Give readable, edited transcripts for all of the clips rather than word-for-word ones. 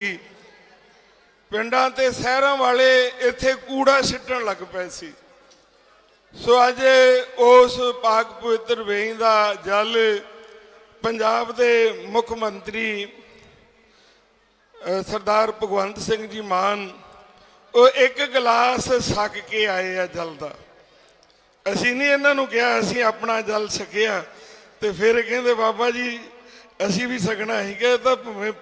पिंडां ते शहरां वाले इत्थे कूड़ा सिੱਟਣ लग पए सी। सो अज उस पाक पवित्र वेई दा जल पंजाब दे मुख मंत्री सरदार भगवंत सिंह जी मान वो एक गिलास छक के आए आ जल का। असी नहीं इन्हां नूं कहा असी अपना जल छकिया तो फिर कहंदे बाबा जी असी भी छकना ही कि तो भावें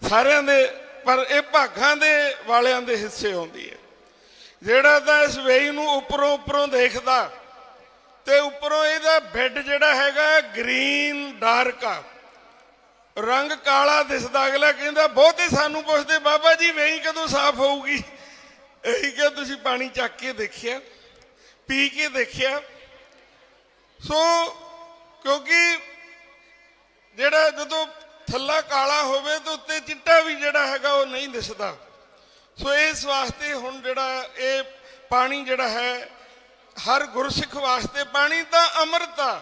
सारियां दे पर यह भागां दे वालियां दे हिस्से आउंदी है। जिहड़ा तां इस वेई नूं उपरों उपरों देखदा ते उपरों इहदा बैड जिहड़ा हैगा ग्रीन डार्क आ, रंग काला दिसदा। अगला कहंदा बहुते सानूं पुछदे बाबा जी वेई कदों साफ होऊगी। यही कि तुसीं पानी चक के देखिया, पी के देखिया। सो क्योंकि जिहड़ा जदों थल्ला काला होवे तो उत्ते चिट्टा भी जिहड़ा हैगा वो नहीं दिसदा। सो इस वास्ते हुण जिहड़ा ये पानी जिहड़ा है हर गुरसिख वास्ते पानी तां अमृत आ।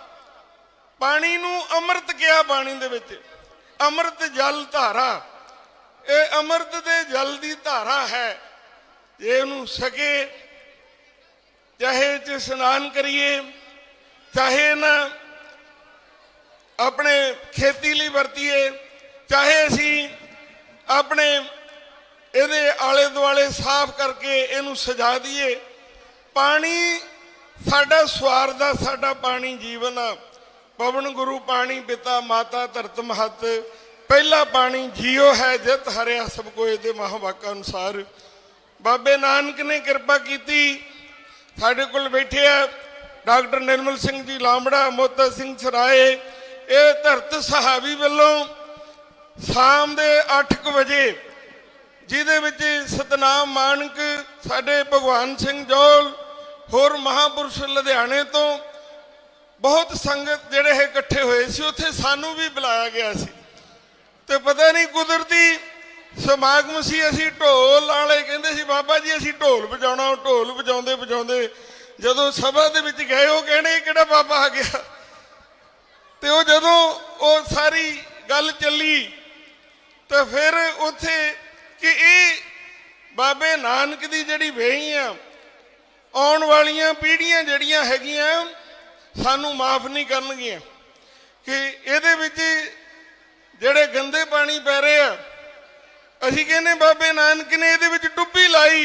पानी नूं अमृत किहा पानी दे विच, अमृत जल धारा, ये अमृत दे जल दी धारा है। जे इहनूं सके चाहे इह स्नान करिए, चाहे ना अपने खेती लिए वरतीए, चाहे असी अपने इहदे आले दुआले साफ करके इहनूं सजा दीए। पानी साडा स्वार दा, साडा पानी जीवन आ। पवन गुरु पानी पिता माता धरत महत, पहला पानी जियो है जित हरिया सब कोई दे महावाक अनुसार। बाबे नानक ने कृपा की साडे कोल बैठे आ डॉक्टर निर्मल सिंह जी लांबड़ा, मोता सिंह सराए। ये धरत सहावी वालों शाम के 8 बजे जिहदे विच सतनाम मानक साडे भगवान सिंह जौल होर महापुरुष लुधियाणे तो बहुत संगत जिहड़े है इकट्ठे होए सी। उत्थे सानू भी बुलाया गया सी ते पता नहीं कुदरती समागम सी। असी ढोल वाले कहंदे सी बाबा जी असी ढोल बजाउणा। ढोल बजाउंदे बजाउंदे जदों सभा दे विच गए वो कहणे किहड़ा बाबा आ गया। तो वो जदों वो सारी गल चली तो फिर उत्थे कि ये बाबे नानक दी जिहड़ी वेई आ आउण वालियां पीढ़ियां जिहड़ियां हैगियां सानू माफ नहीं करनगियां कि इहदे विच जिहड़े गंदे पानी पै रहे आ। असीं कहने बाबे नानक ने इहदे विच डुब्बी लाई,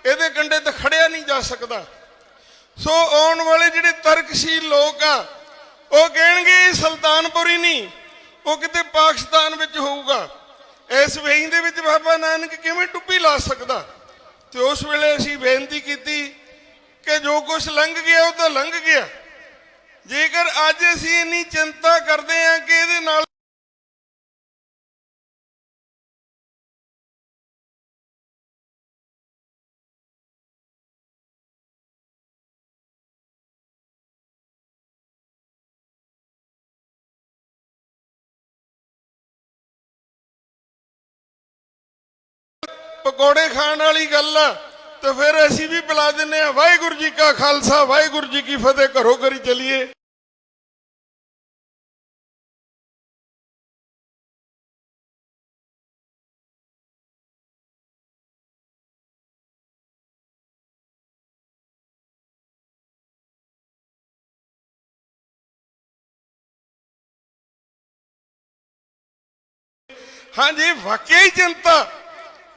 इहदे कंढे ते खड़िया नहीं जा सकदा। सो आउण वाले जिहड़े तरकशील लोग आ वो कहेंगे सुल्तानपुर ही नहीं, वो किते पाकिस्तान विच होऊगा। इस वेई दे विच बाबा नानक किवें डुब्बी ला सकदा। तो उस वेले असीं बेनती कीती कि जो कुछ लंघ गया वो तो लंघ गया। जेकर अज असीं इन्नी चिंता करते हैं कि इहदे नाल पकौड़े खाण वाली गल आ तो फिर असी भी बुला देने। वाहिगुरू जी का खालसा वाहिगुरू जी की फतेह, घरों घरी चलिए। हाँ जी वाकई चिंता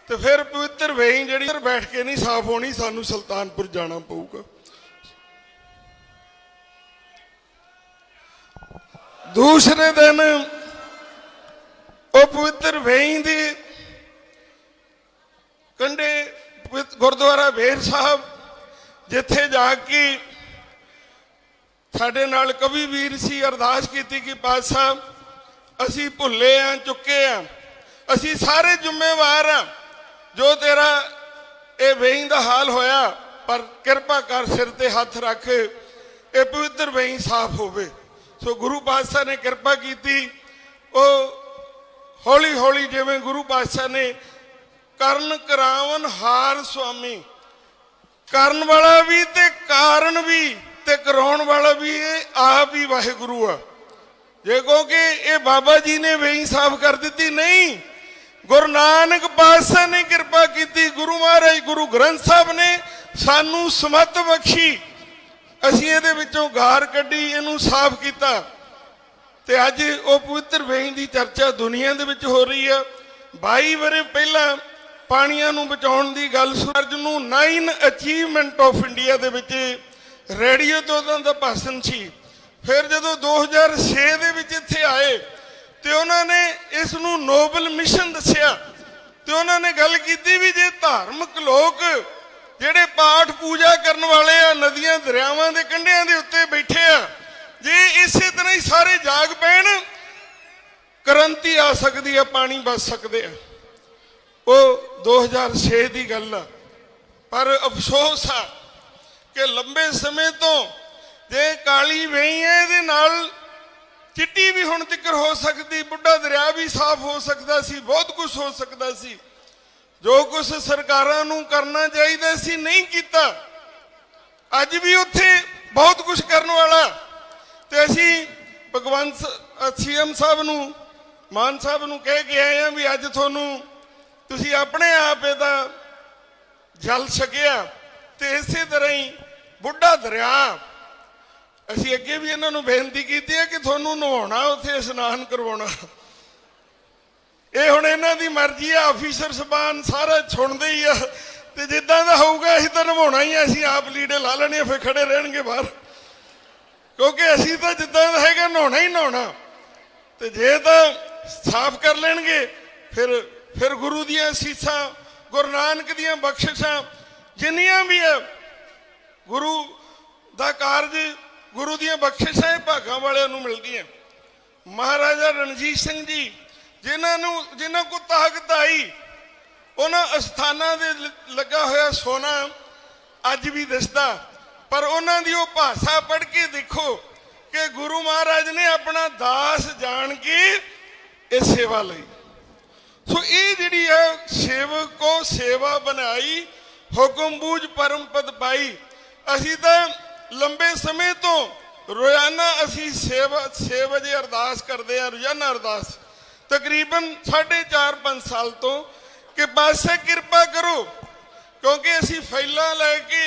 तो फिर पवित्र वेई जिहड़ी बैठ के नहीं साफ होनी, सानू सुल्तानपुर जाना पऊगा। दूसरे दिन वो पवित्र वेई दी कंढे गुरुद्वारा बेर साहब जिथे जाके साडे नाल कवि वीर सी अरदास कीती कि पातशाह असी भुले आ चुके आ, असी सारे जिम्मेवार आ जो तेरा ये वेई का हाल होया, पर कृपा कर सिर ते हथ रख ये पवित्र वेई साफ होवे। सो गुरु पातशाह ने कृपा की। हौली हौली जिवें गुरु पातशाह ने करन करावन हार स्वामी, करन वाला भी ते कारण भी ते कराउण वाला भी आप ही वाहिगुरू आ। जे क्योंकि ये बाबा जी ने वेई साफ कर दी नहीं, गुरु नानक पातशाह ने कृपा की, गुरु महाराज गुरु ग्रंथ साहब ने सानू समत बख्शी, असीं इहदे विचों गार कड्ढी, इहनूं साफ कीता ते अज वो पवित्र ਵੇਈ की चर्चा दुनिया दे विच हो रही है। 22 वरे पहला पानियां नूं बचाउण दी गल सूरज नूं 9 achievement of India they which radio तो उन्हां दा भाषण सी। फिर जदों 2006 दे विच इत्थे आए ते उन्होंने इस नूं नोबल मिशन दस्सिया ते उन्होंने गल कीती भी जे धार्मिक लोग जिहड़े पाठ पूजा करन वाले आ, नदियां दरियावां दे कंढियां दे उत्ते बैठे आ, जे इसे तरह ही सारे जाग पैण, क्रांति आ सकती है, पानी बच सकते हैं। वो 2006 की गल आ, पर अफसोस आ कि लंबे समय तो जे काली वेई है इहदे नाल चिट्टी भी हुण तक हो सकती, बुढ़ा दरिया भी साफ हो सकता सी, बहुत कुछ हो सकता सी। जो कुछ सरकारां नूं करना चाहिए सी नहीं किया। अज भी उत्थे बहुत कुछ करने वाला ते असीं भगवंत सीएम साहब नूं मान साहब नूं कह के आए हैं भी अज तुहानूं तुसीं अपने आप इहदा जल छकिया ते इसे तरह ही बुढ़ा दरिया असीं अगे भी इन्हां नूं बेनती कीती है कि तुहानूं नहाउणा उत्थे इशनान करवाउणा। ये हुण इन्हां दी मर्जी है, ऑफिसर सबान सारा सुणदे ही आ ते जिद्दां दा होऊगा असीं तां नहाउणा ही, असीं आप लीडे ला लेणे फिर खड़े रहणगे बाहर, क्योंकि असीं तां जिद्दां दा हैगा नहाउणा ही नहाउणा। ते जे तां साफ कर लेणगे फिर गुरु दियां सीसां, गुरु नानक दियां बख्शिशां जिन्नियां भी है, गुरु दा कारज, गुरु दियां बख्शिशां भागां वालियां नूं मिलदियां। महाराजा रणजीत सिंह जी जिन्हां को ताकत आई, उन्हां अस्थानां दे लगा होया सोना अज भी दिसदा, पर उन्हां दी ओह भाषा पढ़ के देखो कि गुरु महाराज ने अपना दास जान के इह सेवा लई। सो ये जिहड़ी है सेवक को सेवा बनाई, हुक्म बूझ परम पद पाई। असीं तां लंबे समय तो रोजाना असीं 6 बजे अरदास करते हैं, रोजाना अरदास तकरीबन 4.5-5 साल तो कि पातशाह कृपा करो, क्योंकि असीं फाइलां लैके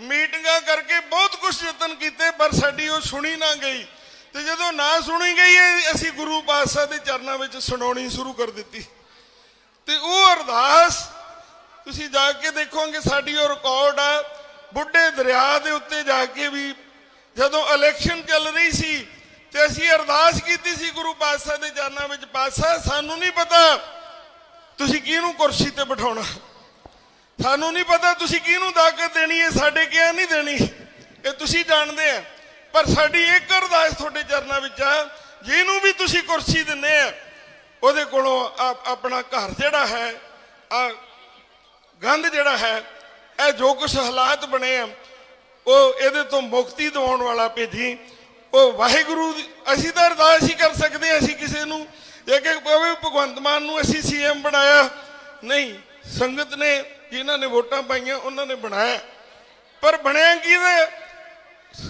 मीटिंगां करके बहुत कुछ यतन किए पर साडी वो सुनी ना गई। तो जदों ना सुनी गई असीं गुरु पातशाह के चरणों में सुनाउणी शुरू कर दी। तो वो अरदास तुसीं जाके देखोगे साडी वो रिकॉर्ड आ, बुढ़े दरिया के उत्ते जाके भी जदों इलैक्शन चल रही सी ते असीं अरदास कीती सी गुरु पातशाह के चरणों में, पातशाह सानू नहीं पता तुसीं किहनूं कुर्सी ते बिठाउणा, सानू नहीं पता तुसीं किहनूं ताकत देनी है, साडे क्या नहीं देनी, ये तुसीं जाणदे आ, पर साडी एक अरदास तुहाडे चरणों विच आ, जिहनूं भी तुसीं कुर्सी दिंदे आ ਉਹਦੇ ਕੋਲੋਂ अपना घर ਜਿਹੜਾ है गंद ਜਿਹੜਾ है ਇਹ जो कुछ हालात बने आ वो ਇਹਦੇ ਤੋਂ मुक्ति दिवाउण वाला भेजी। ਉਹ ਵਾਹਿਗੁਰੂ ਅਸੀਂ ਤਾਂ ਅਰਦਾਸ ਹੀ कर सकते हैं, ਅਸੀਂ ਕਿਸੇ ਨੂੰ ਜੇ ਕਿ ਭਗਵੰਤ ਮਾਨ ਨੂੰ ਅਸੀਂ सीएम बनाया नहीं, संगत ने जिन्हां ने वोटां पाईਆਂ ਉਹਨਾਂ ने बनाया, पर ਬਣਿਆ ਕਿਹਦੇ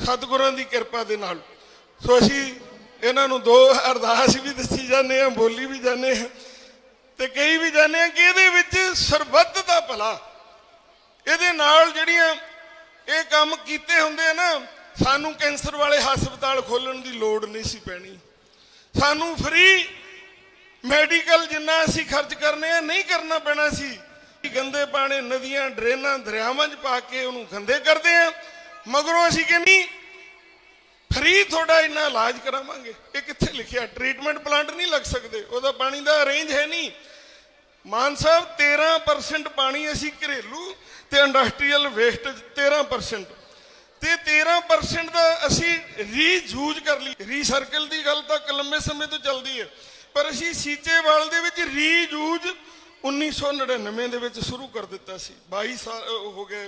सतगुरां दी कृपा दे नाल। सो ਅਸੀਂ इन्हां नूं 2 अरदास भी दसी जाने, बोली भी जाने ते कई भी जाने कि इहदे विच सरबत दा भला, इहदे नाल जिहड़ियां ये काम कीते हुंदे ना, सानू कैंसर वाले हस्पताल खोलण दी लोड़ नहीं सी पैनी, सानू फ्री मैडिकल जिन्ना असीं खर्च करने आ नहीं करना पैना सी। गंदे पानी नदियां ड्रेनां दरियावां च पा के उहनूं गंदे करदे आ, मगरों असीं कहनी फ्री थोड़ा इन्ना इलाज करावांगे। ये कित्थे लिखिया? ट्रीटमेंट प्लांट नहीं लग सकते, उहदा पानी दा अरेंज है नहीं। मान साहब 13% पानी असीं घरेलू ते इंडस्ट्रीयल वेस्ट 13% ते 13% दा असीं रीयूज कर ली। रीसर्कल दी गल तां लंबे समय तो चलदी है, पर असीं सीचेवाल दे विच रीयूज 1999 दे विच शुरू कर दिता सी। 22 साल हो गए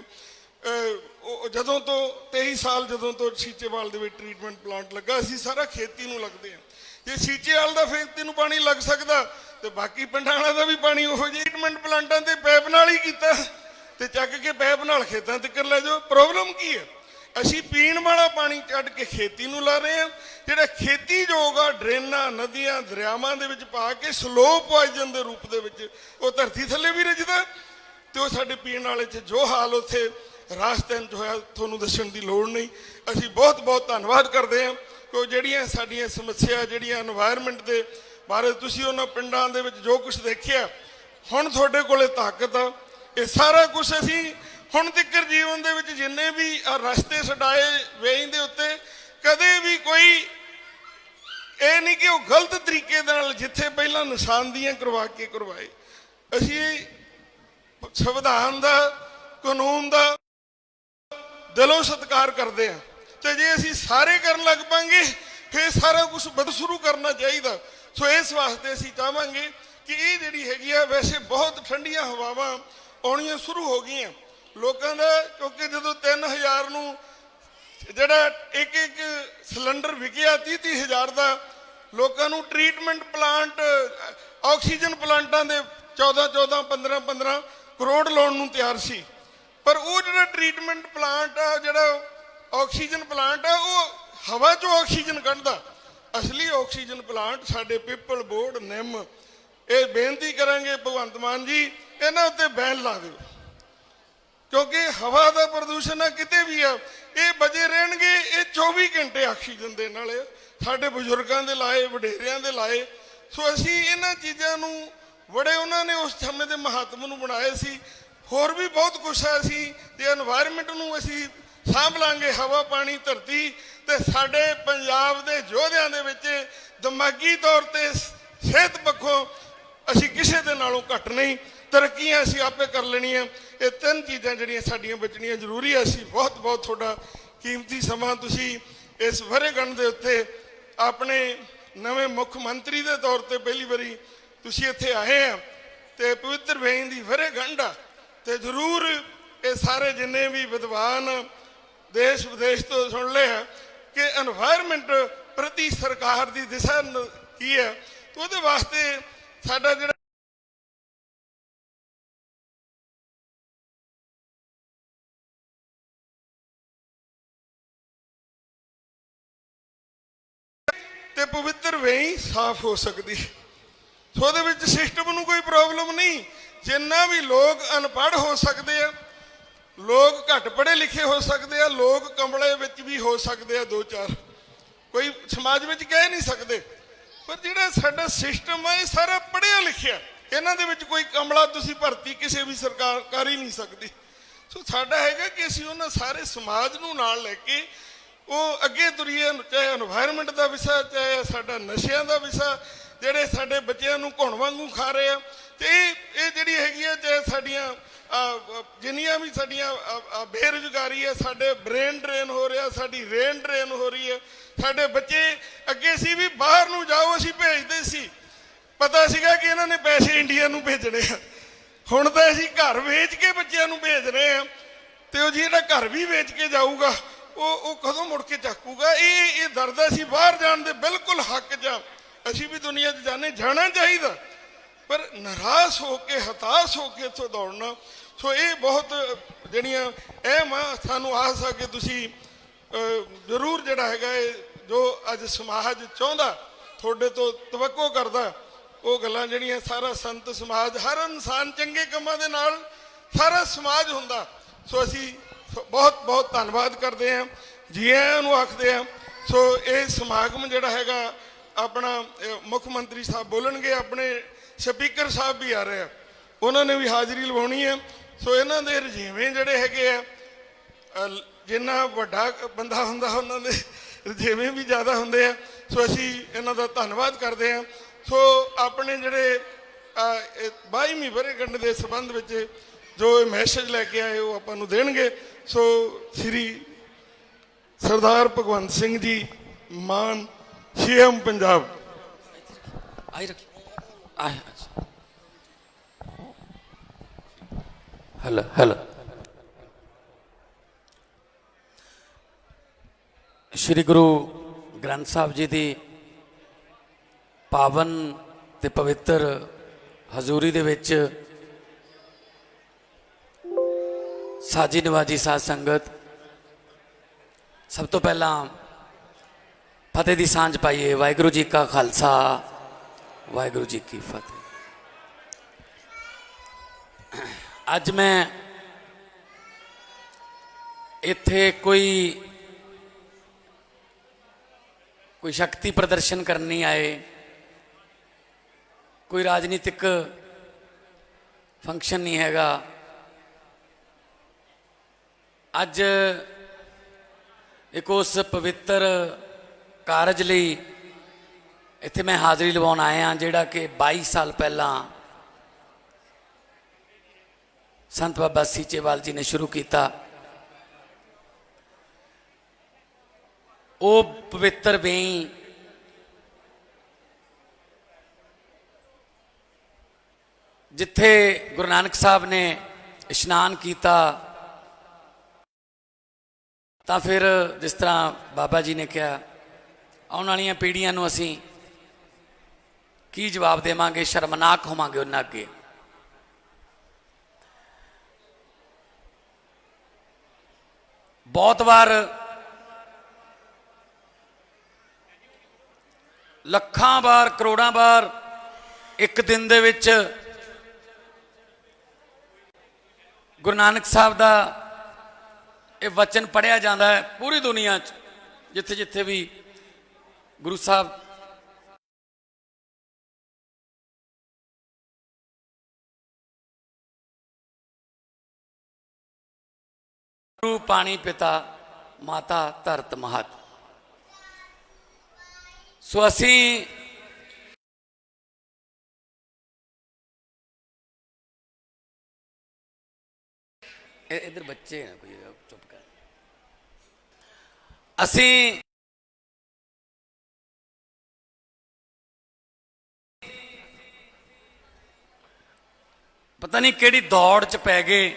जदों तो 23 साल जदों तो सीचेवाल दे विच ट्रीटमेंट प्लांट लगा, असीं सारा खेती नूं लगदे आ। जे सीचेवाल दा खेती नूं पानी लग सकदा ते बाकी पिंडां वाला दा भी पानी उहो जिहा ट्रीटमेंट प्लांटां ते पैप नाल ही कीता ते चक के पैप नाल खेतां तक ले जाओ। प्रॉब्लम की है? ਅਸੀਂ ਪੀਣ ਵਾਲਾ ਪਾਣੀ ਕੱਢ ਕੇ ਖੇਤੀ ਨੂੰ ਲਾ ਰਹੇ ਹਾਂ। ਜਿਹੜਾ ਖੇਤੀਯੋਗ ਆ ਡਰੇਨਾਂ, ਨਦੀਆਂ, ਦਰਿਆਵਾਂ ਦੇ ਵਿੱਚ ਪਾ ਕੇ ਸਲੋ ਪੋਇਜ਼ਨ ਦੇ ਰੂਪ ਦੇ ਵਿੱਚ ਉਹ ਧਰਤੀ ਥੱਲੇ ਵੀ ਰਿੱਝਦਾ, ਤੇ ਉਹ ਸਾਡੇ ਪੀਣ ਵਾਲੇ 'ਚ ਜੋ ਹਾਲ ਉੱਥੇ ਰਾਜਸਥਾਨ 'ਚ ਹੋਇਆ ਤੁਹਾਨੂੰ ਦੱਸਣ ਦੀ ਲੋੜ ਨਹੀਂ। ਅਸੀਂ ਬਹੁਤ ਬਹੁਤ ਧੰਨਵਾਦ ਕਰਦੇ ਹਾਂ ਕਿ ਜਿਹੜੀਆਂ ਸਾਡੀਆਂ ਸਮੱਸਿਆ, ਜਿਹੜੀਆਂ এনवायरमेंट ਦੇ ਬਾਰੇ ਤੁਸੀਂ ਉਹਨਾਂ ਪਿੰਡਾਂ ਦੇ ਵਿੱਚ ਜੋ ਕੁਝ ਦੇਖਿਆ, ਹੁਣ ਤੁਹਾਡੇ ਕੋਲੇ ਤਾਕਤ ਆ। ਇਹ ਸਾਰਾ ਕੁਝ ਅਸੀਂ ਹੁਣ ਤੱਕ ਜੀਵਨ ਦੇ ਵਿੱਚ ਜਿੰਨੇ ਵੀ ਰਸਤੇ ਛਡਾਏ ਵੇਈ ਦੇ ਉੱਤੇ ਕਦੇ ਵੀ ਕੋਈ ਇਹ ਨਹੀਂ ਕਿ ਉਹ ਗਲਤ ਤਰੀਕੇ ਦੇ ਨਾਲ ਜਿੱਥੇ ਪਹਿਲਾਂ ਨਿਸ਼ਾਨਦੀਆਂ ਕਰਵਾ ਕੇ ਕਰਵਾਏ। ਅਸੀਂ ਸੰਵਿਧਾਨ ਦਾ, ਕਾਨੂੰਨ ਦਾ ਦਿਲੋਂ ਸਤਿਕਾਰ ਕਰਦੇ ਹਾਂ, ਤੇ ਜੇ ਅਸੀਂ ਸਾਰੇ ਕਰਨ ਲੱਗ ਪਾਂਗੇ ਫਿਰ ਸਾਰਾ ਕੁਝ ਬਦ ਸ਼ੁਰੂ ਕਰਨਾ ਚਾਹੀਦਾ। ਸੋ ਇਸ ਵਾਸਤੇ ਅਸੀਂ ਚਾਹਾਂਗੇ ਕਿ ਇਹ ਜਿਹੜੀ ਹੈਗੀ ਆ, ਵੈਸੇ ਬਹੁਤ ਠੰਡੀਆਂ ਹਵਾਵਾਂ ਆਉਣੀਆਂ ਸ਼ੁਰੂ ਹੋ ਗਈਆਂ ਲੋਕਾਂ ਦਾ, ਕਿਉਂਕਿ ਜਦੋਂ 3000 ਨੂੰ ਜਿਹੜਾ ਇੱਕ ਸਿਲੰਡਰ ਵਿਕਿਆ 30 ਹਜ਼ਾਰ ਦਾ, ਲੋਕਾਂ ਨੂੰ ਟ੍ਰੀਟਮੈਂਟ ਪਲਾਂਟ, ਆਕਸੀਜਨ ਪਲਾਂਟਾਂ ਦੇ 14 15 ਕਰੋੜ ਲਾਉਣ ਨੂੰ ਤਿਆਰ ਸੀ। ਪਰ ਉਹ ਜਿਹੜਾ ਟ੍ਰੀਟਮੈਂਟ ਪਲਾਂਟ ਆ, ਜਿਹੜਾ ਆਕਸੀਜਨ ਪਲਾਂਟ ਆ, ਉਹ ਹਵਾ 'ਚੋਂ ਆਕਸੀਜਨ ਕੱਢਦਾ। ਅਸਲੀ ਆਕਸੀਜਨ ਪਲਾਂਟ ਸਾਡੇ ਪੀਪਲ ਬੋਰਡ, ਨਿੰਮ, ਇਹ ਬੇਨਤੀ ਕਰਾਂਗੇ ਭਗਵੰਤ ਮਾਨ ਜੀ, ਇਹਨਾਂ ਉੱਤੇ ਬੈਨ ਲਾ ਦਿਓ, ਕਿਉਂਕਿ ਹਵਾ ਦਾ ਪ੍ਰਦੂਸ਼ਣ ਆ ਕਿਤੇ ਵੀ ਆ, ਇਹ ਬਜੇ ਰਹਿਣਗੇ। ਇਹ 24 ਘੰਟੇ ਆਕਸੀਜਨ ਦੇਣ ਵਾਲੇ ਸਾਡੇ ਬਜ਼ੁਰਗਾਂ ਦੇ ਲਾਏ, ਵਡੇਰਿਆਂ ਦੇ ਲਾਏ। ਸੋ ਅਸੀਂ ਇਹਨਾਂ ਚੀਜ਼ਾਂ ਨੂੰ ਬੜੇ, ਉਹਨਾਂ ਨੇ ਉਸ ਸਮੇਂ ਦੇ ਮਹਾਤਮ ਨੂੰ ਬਣਾਏ ਸੀ। ਹੋਰ ਵੀ ਬਹੁਤ ਕੁਛ ਹੈ। ਅਸੀਂ ਤੇ এনवायरमेंट ਨੂੰ ਅਸੀਂ ਸਾਂਭ ਲਾਂਗੇ, ਹਵਾ, ਪਾਣੀ, ਧਰਤੀ, ਤੇ ਸਾਡੇ ਪੰਜਾਬ ਦੇ ਯੋਧਿਆਂ ਦੇ ਵਿੱਚ ਦਿਮਾਗੀ ਤੌਰ ਤੇ, ਸਿਹਤ ਪੱਖੋਂ ਅਸੀਂ ਕਿਸੇ ਦੇ ਨਾਲੋਂ ਘੱਟ ਨਹੀਂ। ਤਰੱਕੀਆਂ ਅਸੀਂ ਆਪੇ ਕਰ ਲੈਣੀਆਂ। ਇਹ ਤਿੰਨ ਚੀਜ਼ਾਂ ਜਿਹੜੀਆਂ ਸਾਡੀਆਂ ਬਚਣੀਆਂ ਜ਼ਰੂਰੀ ਹੈ। ਅਸੀਂ ਬਹੁਤ ਬਹੁਤ ਤੁਹਾਡਾ ਕੀਮਤੀ ਸਮਾਂ ਤੁਸੀਂ ਇਸ ਵਰ੍ਹੇਗੰਢ ਦੇ ਉੱਤੇ ਆਪਣੇ ਨਵੇਂ ਮੁੱਖ ਮੰਤਰੀ ਦੇ ਤੌਰ ਤੇ ਪਹਿਲੀ ਵਾਰੀ ਤੁਸੀਂ ਇੱਥੇ ਆਏ ਆ, ਤੇ ਪਵਿੱਤਰ ਵੇਈਂ ਦੀ ਵਰ੍ਹੇਗੰਢ ਆ, ਤੇ ਜ਼ਰੂਰ ਇਹ ਸਾਰੇ ਜਿੰਨੇ ਵੀ ਵਿਦਵਾਨ ਦੇਸ਼ ਵਿਦੇਸ਼ ਤੋਂ ਸੁਣ ਲਿਆ ਕਿ এনवायरमेंट ਪ੍ਰਤੀ ਸਰਕਾਰ ਦੀ ਦਿਸ਼ਾ ਕੀ ਹੈ, ਉਹਦੇ ਵਾਸਤੇ ਸਾਡਾ ਜਿਹੜਾ ਤੇ ਪਵਿੱਤਰ ਵੇਈਂ ਸਾਫ਼ ਹੋ ਸਕਦੀ। ਸੋ ਉਹਦੇ ਵਿੱਚ ਸਿਸਟਮ ਨੂੰ ਕੋਈ ਪ੍ਰੋਬਲਮ ਨਹੀਂ। ਜਿੰਨਾ ਵੀ ਲੋਕ ਅਨਪੜ੍ਹ ਹੋ ਸਕਦੇ ਆ, ਲੋਕ ਘੱਟ ਪੜ੍ਹੇ ਲਿਖੇ ਹੋ ਸਕਦੇ ਆ, ਲੋਕ ਕਮਲੇ ਵਿੱਚ ਵੀ ਹੋ ਸਕਦੇ ਆ, 2-4 ਕੋਈ ਸਮਾਜ ਵਿੱਚ ਕਹਿ ਨਹੀਂ ਸਕਦੇ। ਪਰ ਜਿਹੜਾ ਸਾਡਾ ਸਿਸਟਮ ਆ, ਇਹ ਸਾਰਾ ਪੜ੍ਹਿਆ ਲਿਖਿਆ। ਇਹਨਾਂ ਦੇ ਵਿੱਚ ਕੋਈ ਕਮਲਾ ਤੁਸੀਂ ਭਰਤੀ ਕਿਸੇ ਵੀ ਸਰਕਾਰ ਕਰ ਹੀ ਨਹੀਂ ਸਕਦੀ। ਸੋ ਸਾਡਾ ਹੈਗਾ ਕਿ ਅਸੀਂ ਉਹਨਾਂ ਸਾਰੇ ਸਮਾਜ ਨੂੰ ਨਾਲ ਲੈ ਕੇ ਉਹ ਅੱਗੇ ਤੁਰੀਏ, ਚਾਹੇ এনवायरमेंट ਦਾ ਵਿਸ਼ਾ, ਚਾਹੇ ਸਾਡਾ ਨਸ਼ਿਆਂ ਦਾ ਵਿਸ਼ਾ, ਜਿਹੜੇ ਸਾਡੇ ਬੱਚਿਆਂ ਨੂੰ ਘੁਣ ਵਾਂਗੂ ਖਾ ਰਹੇ ਆ, ਤੇ ਇਹ ਜਿਹੜੀ ਹੈਗੀ ਆ, ਚਾਹੇ ਸਾਡੀਆਂ ਜਿੰਨੀਆਂ ਵੀ ਸਾਡੀਆਂ ਬੇਰੁਜ਼ਗਾਰੀ ਹੈ, ਸਾਡੇ ਬ੍ਰੇਨ ਡਰੇਨ ਹੋ ਰਿਹਾ, ਸਾਡੀ ਰੇਨ ਡਰੇਨ ਹੋ ਰਹੀ ਹੈ। ਸਾਡੇ ਬੱਚੇ ਅੱਗੇ ਸੀ ਵੀ ਬਾਹਰ ਨੂੰ ਜਾਓ, ਅਸੀਂ ਭੇਜਦੇ ਸੀ, ਪਤਾ ਸੀਗਾ ਕਿ ਇਹਨਾਂ ਨੇ ਪੈਸੇ ਇੰਡੀਆ ਨੂੰ ਭੇਜਣੇ ਆ। ਹੁਣ ਤਾਂ ਅਸੀਂ ਘਰ ਵੇਚ ਕੇ ਬੱਚਿਆਂ ਨੂੰ ਭੇਜ ਰਹੇ ਆ, ਤੇ ਉਹ ਜਿਹੜਾ ਘਰ ਵੀ ਵੇਚ ਕੇ ਜਾਊਗਾ ਉਹ ਕਦੋਂ ਮੁੜ ਕੇ ਚੱਕੂਗਾ। ਇਹ ਦਰਦ ਅਸੀਂ ਬਾਹਰ ਜਾਣ ਦੇ ਬਿਲਕੁਲ ਹੱਕ 'ਚ। ਅਸੀਂ ਵੀ ਦੁਨੀਆ 'ਚ ਜਾਣਾ ਚਾਹੀਦਾ, ਪਰ ਨਾਰਾਜ਼ ਹੋ ਕੇ, ਹਤਾਸ਼ ਹੋ ਕੇ ਇੱਥੋਂ ਦੌੜਨਾ। ਸੋ ਇਹ ਬਹੁਤ ਜਿਹੜੀਆਂ ਅਹਿਮ ਆ, ਸਾਨੂੰ ਆਸ ਆ ਕਿ ਤੁਸੀਂ ਜ਼ਰੂਰ ਜਿਹੜਾ ਹੈਗਾ ਇਹ ਜੋ ਅੱਜ ਸਮਾਜ ਚਾਹੁੰਦਾ, ਤੁਹਾਡੇ ਤੋਂ ਤਵੱਕੋ ਕਰਦਾ, ਉਹ ਗੱਲਾਂ ਜਿਹੜੀਆਂ ਸਾਰਾ ਸੰਤ ਸਮਾਜ, ਹਰ ਇਨਸਾਨ ਚੰਗੇ ਕੰਮਾਂ ਦੇ ਨਾਲ ਸਾਰਾ ਸਮਾਜ ਹੁੰਦਾ। ਸੋ ਅਸੀਂ ਬਹੁਤ ਬਹੁਤ ਧੰਨਵਾਦ ਕਰਦੇ ਹਾਂ, ਜੀ ਆਇਆਂ ਨੂੰ ਆਖਦੇ ਹਾਂ। ਸੋ ਇਹ ਸਮਾਗਮ ਜਿਹੜਾ ਹੈਗਾ, ਆਪਣਾ ਮੁੱਖ ਮੰਤਰੀ ਸਾਹਿਬ ਬੋਲਣਗੇ, ਆਪਣੇ ਸਪੀਕਰ ਸਾਹਿਬ ਵੀ ਆ ਰਹੇ ਆ, ਉਹਨਾਂ ਨੇ ਵੀ ਹਾਜ਼ਰੀ ਲਵਾਉਣੀ ਹੈ। ਸੋ ਇਹਨਾਂ ਦੇ ਰਜੀਵੇਂ ਜਿਹੜੇ ਹੈਗੇ ਆ, ਜਿੰਨਾ ਵੱਡਾ ਬੰਦਾ ਹੁੰਦਾ ਉਹਨਾਂ ਦੇ ਰਜੀਵੇਂ ਵੀ ਜ਼ਿਆਦਾ ਹੁੰਦੇ ਆ। ਸੋ ਅਸੀਂ ਇਹਨਾਂ ਦਾ ਧੰਨਵਾਦ ਕਰਦੇ ਹਾਂ। ਸੋ ਆਪਣੇ ਜਿਹੜੇ 22ਵੀਂ ਵਰ੍ਹੇਗੰਢ ਦੇ ਸੰਬੰਧ ਵਿੱਚ ਜੋ ਇਹ ਮੈਸੇਜ ਲੈ ਕੇ ਆਏ, ਉਹ ਆਪਾਂ ਨੂੰ ਦੇਣਗੇ। ਸੋ ਸ੍ਰੀ ਸਰਦਾਰ ਭਗਵੰਤ ਸਿੰਘ ਜੀ ਮਾਨ, ਸੀਐਮ ਪੰਜਾਬ। ਹੈਲੋ ਸ਼੍ਰੀ ਗੁਰੂ ਗ੍ਰੰਥ ਸਾਹਿਬ ਜੀ ਦੀ ਪਾਵਨ ਤੇ ਪਵਿੱਤਰ ਹਜ਼ੂਰੀ ਦੇ ਵਿੱਚ ਸਾਜੀ ਨਿਵਾਜੀ ਸਾਧ ਸੰਗਤ, ਸਭ ਤੋਂ ਪਹਿਲਾਂ ਫਤਿਹ ਦੀ ਸਾਂਝ ਪਾਈਏ। ਵਾਹਿਗੁਰੂ ਜੀ ਕਾ ਖਾਲਸਾ, ਵਾਹਿਗੁਰੂ ਜੀ ਕੀ ਫਤਿਹ। ਅੱਜ ਮੈਂ ਇੱਥੇ ਕੋਈ ਸ਼ਕਤੀ ਪ੍ਰਦਰਸ਼ਨ ਕਰਨ ਨਹੀਂ ਆਏ, ਕੋਈ ਰਾਜਨੀਤਿਕ ਫੰਕਸ਼ਨ ਨਹੀਂ ਹੈਗਾ। ਅੱਜ ਇੱਕ ਉਸ ਪਵਿੱਤਰ ਕਾਰਜ ਲਈ ਇੱਥੇ ਮੈਂ ਹਾਜ਼ਰੀ ਲਵਾਉਣ ਆਇਆ, ਜਿਹੜਾ ਕਿ 22 ਸਾਲ ਪਹਿਲਾਂ ਸੰਤ ਬਾਬਾ ਸੀਚੇਵਾਲ ਜੀ ਨੇ ਸ਼ੁਰੂ ਕੀਤਾ। ਉਹ ਪਵਿੱਤਰ ਵੇਈ ਜਿੱਥੇ ਗੁਰੂ ਨਾਨਕ ਸਾਹਿਬ ਨੇ ਇਸ਼ਨਾਨ ਕੀਤਾ, ਤਾਂ ਫਿਰ ਜਿਸ ਤਰ੍ਹਾਂ ਬਾਬਾ ਜੀ ਨੇ ਕਿਹਾ, ਆਉਣ ਵਾਲੀਆਂ ਪੀੜ੍ਹੀਆਂ ਨੂੰ ਅਸੀਂ ਕੀ ਜਵਾਬ ਦੇਵਾਂਗੇ, ਸ਼ਰਮਨਾਕ ਹੋਵਾਂਗੇ ਉਹਨਾਂ ਅੱਗੇ। ਬਹੁਤ ਵਾਰ ਲੱਖਾਂ ਵਾਰ, ਕਰੋੜਾਂ ਵਾਰ ਇੱਕ ਦਿਨ ਦੇ ਵਿੱਚ ਗੁਰੂ ਨਾਨਕ ਸਾਹਿਬ ਦਾ ਇਹ ਵਚਨ ਪੜ੍ਹਿਆ ਜਾਂਦਾ ਹੈ। ਪੂਰੀ ਦੁਨੀਆ 'ਚ ਜਿੱਥੇ ਜਿੱਥੇ ਵੀ ਗੁਰੂ ਸਾਹਿਬ ਗੁਰੂ ਪਾਣੀ ਪਿਤਾ ਮਾਤਾ ਧਰਤ ਮਹਤ। ਸੋ ਅਸੀਂ इधर बच्चे हैं, कोई चुप कर। ਅਸੀਂ ਪਤਾ ਨਹੀਂ ਕਿਹੜੀ ਦੌੜ 'ਚ ਪੈ ਗਏ,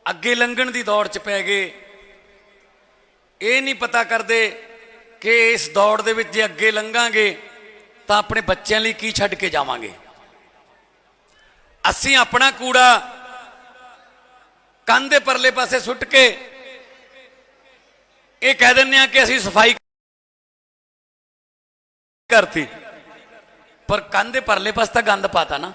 ਅੱਗੇ ਲੰਘਣ ਦੀ ਦੌੜ 'ਚ ਪੈ ਗਏ। ਇਹ ਨਹੀਂ ਪਤਾ ਕਰਦੇ ਕਿ ਇਸ ਦੌੜ ਦੇ ਵਿੱਚ ਜੇ ਅੱਗੇ ਲੰਘਾਂਗੇ ਤਾਂ ਆਪਣੇ ਬੱਚਿਆਂ ਲਈ ਕੀ ਛੱਡ ਕੇ ਜਾਵਾਂਗੇ। ਅਸੀਂ ਆਪਣਾ ਕੂੜਾ ਕੰਧ ਦੇ ਪਰਲੇ ਪਾਸੇ ਸੁੱਟ ਕੇ ਇਹ ਕਹਿ ਦਿੰਦੇ ਆ ਕਿ ਅਸੀਂ ਸਫਾਈ ਕਰਤੀ, ਪਰ ਕੰਧ ਦੇ ਪਰਲੇ ਪਾਸੇ ਤਾਂ ਗੰਦ ਪਾਤਾ ਨਾ।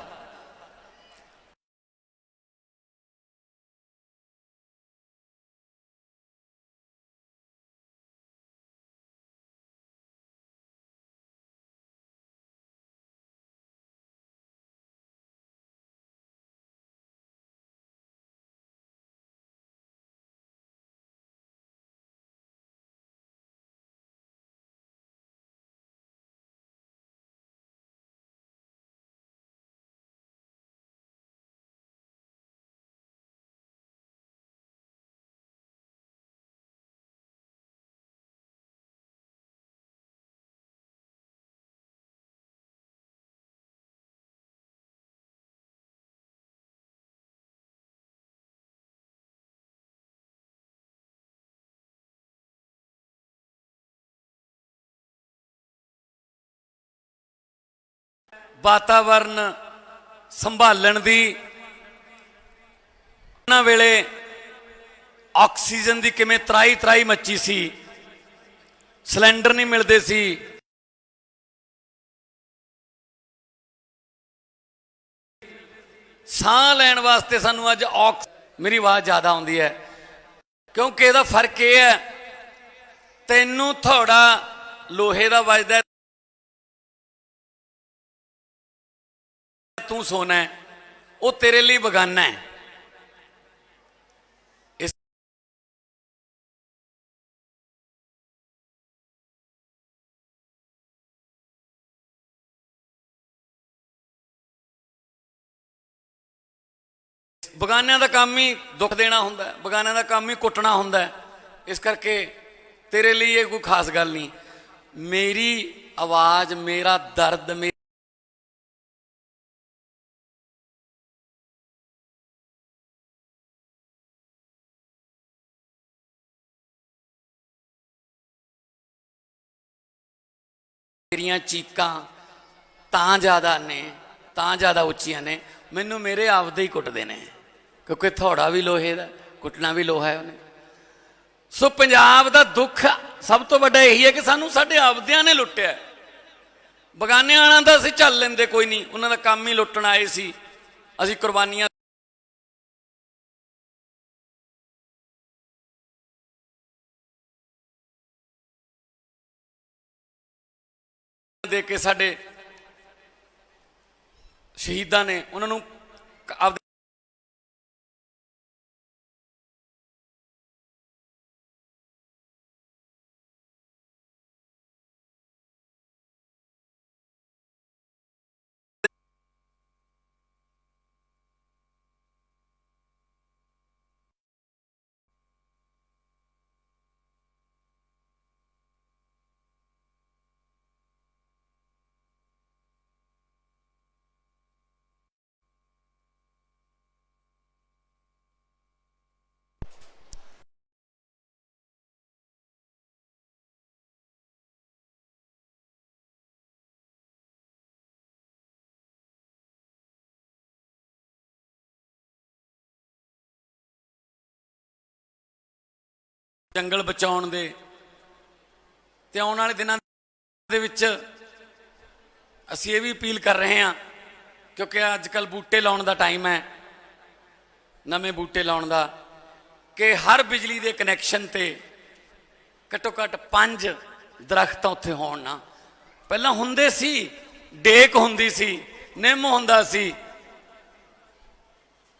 ਵਾਤਾਵਰਨ ਸੰਭਾਲਣ ਦੀ ਉਹਨਾਂ ਵੇਲੇ ਆਕਸੀਜਨ ਦੀ ਕਿਵੇਂ ਤਰਾਈ ਮੱਚੀ ਸੀ, ਸਿਲੰਡਰ ਨਹੀਂ ਮਿਲਦੇ ਸੀ। ਸਾਹ ਲੈਣ ਵਾਸਤੇ ਸਾਨੂੰ ਅੱਜ ਮੇਰੀ ਆਵਾਜ਼ ਜ਼ਿਆਦਾ ਆਉਂਦੀ ਹੈ ਕਿਉਂਕਿ ਇਹਦਾ ਫਰਕ ਇਹ ਹੈ, ਤੈਨੂੰ ਥੋੜਾ ਲੋਹੇ ਦਾ ਵੱਜਦਾ, ਤੂੰ ਸੋਨਾ ਹੈ, ਉਹ ਤੇਰੇ ਲਈ ਬਗਾਨਾ ਹੈ। ਬਗਾਨਿਆਂ ਦਾ ਕੰਮ ਹੀ ਦੁੱਖ ਦੇਣਾ ਹੁੰਦਾ ਹੈ, ਬਗਾਨਿਆਂ ਦਾ ਕੰਮ ਹੀ ਕੁੱਟਣਾ ਹੁੰਦਾ ਹੈ। ਇਸ ਕਰਕੇ ਤੇਰੇ ਲਈ ਇਹ ਕੋਈ ਖਾਸ ਗੱਲ ਨਹੀਂ। ਮੇਰੀ ਆਵਾਜ਼, ਮੇਰਾ ਦਰਦ, ਮੇਰੀਆਂ ਚੀਕਾਂ ਤਾਂ ਜ਼ਿਆਦਾ ਨੇ, ਤਾਂ ਜ਼ਿਆਦਾ ਉੱਚੀਆਂ ਨੇ, ਮੈਨੂੰ ਮੇਰੇ ਆਪਦੇ ਹੀ ਕੁੱਟਦੇ ਨੇ, ਕਿਉਂਕਿ ਥੋੜਾ ਵੀ ਲੋਹੇ ਦਾ, ਕੁੱਟਣਾ ਵੀ ਲੋਹਾ ਹੈ ਉਹਨੇ। ਸੋ ਪੰਜਾਬ ਦਾ ਦੁੱਖ ਸਭ ਤੋਂ ਵੱਡਾ ਇਹੀ ਹੈ ਕਿ ਸਾਨੂੰ ਸਾਡੇ ਆਪਦਿਆਂ ਨੇ ਲੁੱਟਿਆ। ਬਗਾਨਿਆਂ ਵਾਲਿਆਂ ਦਾ ਅਸੀਂ ਝੱਲ ਲੈਂਦੇ ਕੋਈ ਨਹੀਂ, ਉਹਨਾਂ ਦਾ ਕੰਮ ਹੀ ਲੁੱਟਣ ਆਏ ਸੀ, ਅਸੀਂ ਕੁਰਬਾਨੀਆਂ ਦੇ ਕੇ ਸਾਡੇ ਸ਼ਹੀਦਾਂ ਨੇ ਉਹਨਾਂ ਨੂੰ ਆਪਦੇ ਜੰਗਲ ਬਚਾਉਣ ਦੇ ਤੇ ਆਉਣ ਵਾਲੇ ਦਿਨਾਂ ਦੇ ਵਿੱਚ ਅਸੀਂ ਇਹ ਵੀ ਅਪੀਲ ਕਰ ਰਹੇ ਹਾਂ, ਕਿਉਂਕਿ ਅੱਜ ਕੱਲ੍ਹ ਬੂਟੇ ਲਾਉਣ ਦਾ ਟਾਈਮ ਹੈ, ਨਵੇਂ ਬੂਟੇ ਲਾਉਣ ਦਾ, ਕਿ ਹਰ ਬਿਜਲੀ ਦੇ ਕਨੈਕਸ਼ਨ ਤੇ ਘੱਟੋ ਘੱਟ 5 ਦਰਖਤ ਉੱਥੇ ਹੋਣ ਨਾ। ਪਹਿਲਾਂ ਹੁੰਦੇ ਸੀ, ਡੇਕ ਹੁੰਦੀ ਸੀ, ਨਿੰਮ ਹੁੰਦਾ ਸੀ,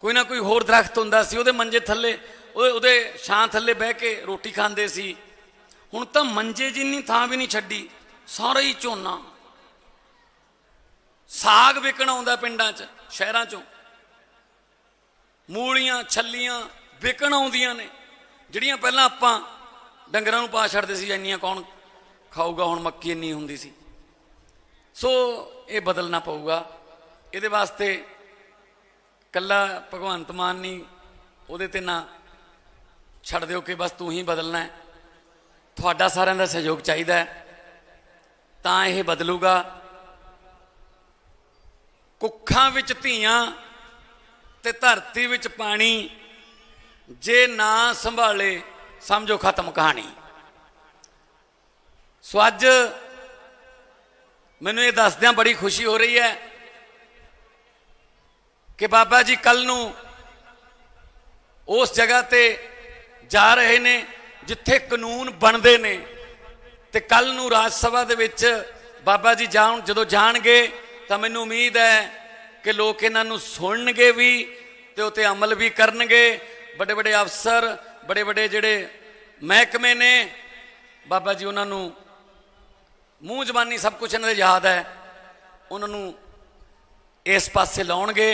ਕੋਈ ਨਾ ਕੋਈ ਹੋਰ ਦਰਖਤ ਹੁੰਦਾ ਸੀ, ਉਹਦੇ ਮੰਜੇ ਥੱਲੇ ਉਹਦੇ ਛਾਂ ਥੱਲੇ ਬਹਿ ਕੇ ਰੋਟੀ ਖਾਂਦੇ ਸੀ। ਹੁਣ ਤਾਂ ਮੰਜੇ ਜਿੰਨੀ ਥਾਂ ਵੀ ਨਹੀਂ ਛੱਡੀ, ਸਾਰਾ ਹੀ ਝੋਨਾ। ਸਾਗ ਵਿਕਣ ਆਉਂਦਾ ਪਿੰਡਾਂ 'ਚ, ਸ਼ਹਿਰਾਂ 'ਚੋਂ ਮੂਲੀਆਂ ਛੱਲੀਆਂ ਵਿਕਣ ਆਉਂਦੀਆਂ ਨੇ, ਜਿਹੜੀਆਂ ਪਹਿਲਾਂ ਆਪਾਂ ਡੰਗਰਾਂ ਨੂੰ ਪਾ ਛੱਡਦੇ ਸੀ, ਇੰਨੀਆਂ ਕੌਣ ਖਾਊਗਾ, ਹੁਣ ਮੱਕੀ ਇੰਨੀ ਹੁੰਦੀ ਸੀ। ਸੋ ਇਹ ਬਦਲਣਾ ਪਊਗਾ। ਇਹਦੇ ਵਾਸਤੇ ਕੱਲਾ ਭਗਵੰਤ ਮਾਨ ਨਹੀਂ, ਉਹਦੇ ਤੇ ਨਾ ਛੱਡ ਦਿਓ ਕਿ ਬਸ ਤੂੰ ਹੀ ਬਦਲਣਾ ਹੈ, ਤੁਹਾਡਾ ਸਾਰਿਆਂ ਦਾ ਸਹਿਯੋਗ ਚਾਹੀਦਾ ਹੈ, ਤਾਂ ਇਹ ਬਦਲੂਗਾ। ਕੁੱਖਾਂ ਵਿੱਚ ਧੀਆਂ ਤੇ ਧਰਤੀ ਵਿੱਚ ਪਾਣੀ, ਜੇ ਨਾ ਸੰਭਾਲੇ ਸਮਝੋ ਖਤਮ ਕਹਾਣੀ। ਸੋ ਅੱਜ ਮੈਨੂੰ ਇਹ ਦੱਸਦਿਆਂ ਬੜੀ ਖੁਸ਼ੀ ਹੋ ਰਹੀ ਹੈ ਕਿ ਬਾਬਾ ਜੀ ਕੱਲ ਨੂੰ ਉਸ ਜਗ੍ਹਾ ਤੇ ਜਾ ਰਹੇ ਨੇ ਜਿੱਥੇ ਕਾਨੂੰਨ ਬਣਦੇ ਨੇ, ਤੇ ਕੱਲ ਨੂੰ ਰਾਜ ਸਭਾ ਦੇ ਵਿੱਚ ਬਾਬਾ ਜੀ ਜਦੋਂ ਜਾਣਗੇ ਤਾਂ ਮੈਨੂੰ ਉਮੀਦ ਹੈ ਕਿ ਲੋਕ ਇਹਨਾਂ ਨੂੰ ਸੁਣਨਗੇ ਵੀ ਤੇ ਉਤੇ ਅਮਲ ਵੀ ਕਰਨਗੇ। ਵੱਡੇ ਵੱਡੇ ਅਫਸਰ, ਵੱਡੇ ਵੱਡੇ ਜਿਹੜੇ ਮਹਿਕਮੇ ਨੇ, ਬਾਬਾ ਜੀ ਉਹਨਾਂ ਨੂੰ ਮੂੰਹ ਜ਼ਬਾਨੀ ਸਭ ਕੁਝ ਇਹਨਾਂ ਦੇ ਯਾਦ ਹੈ, ਉਹਨਾਂ ਨੂੰ ਇਸ ਪਾਸੇ ਲਾਉਣਗੇ।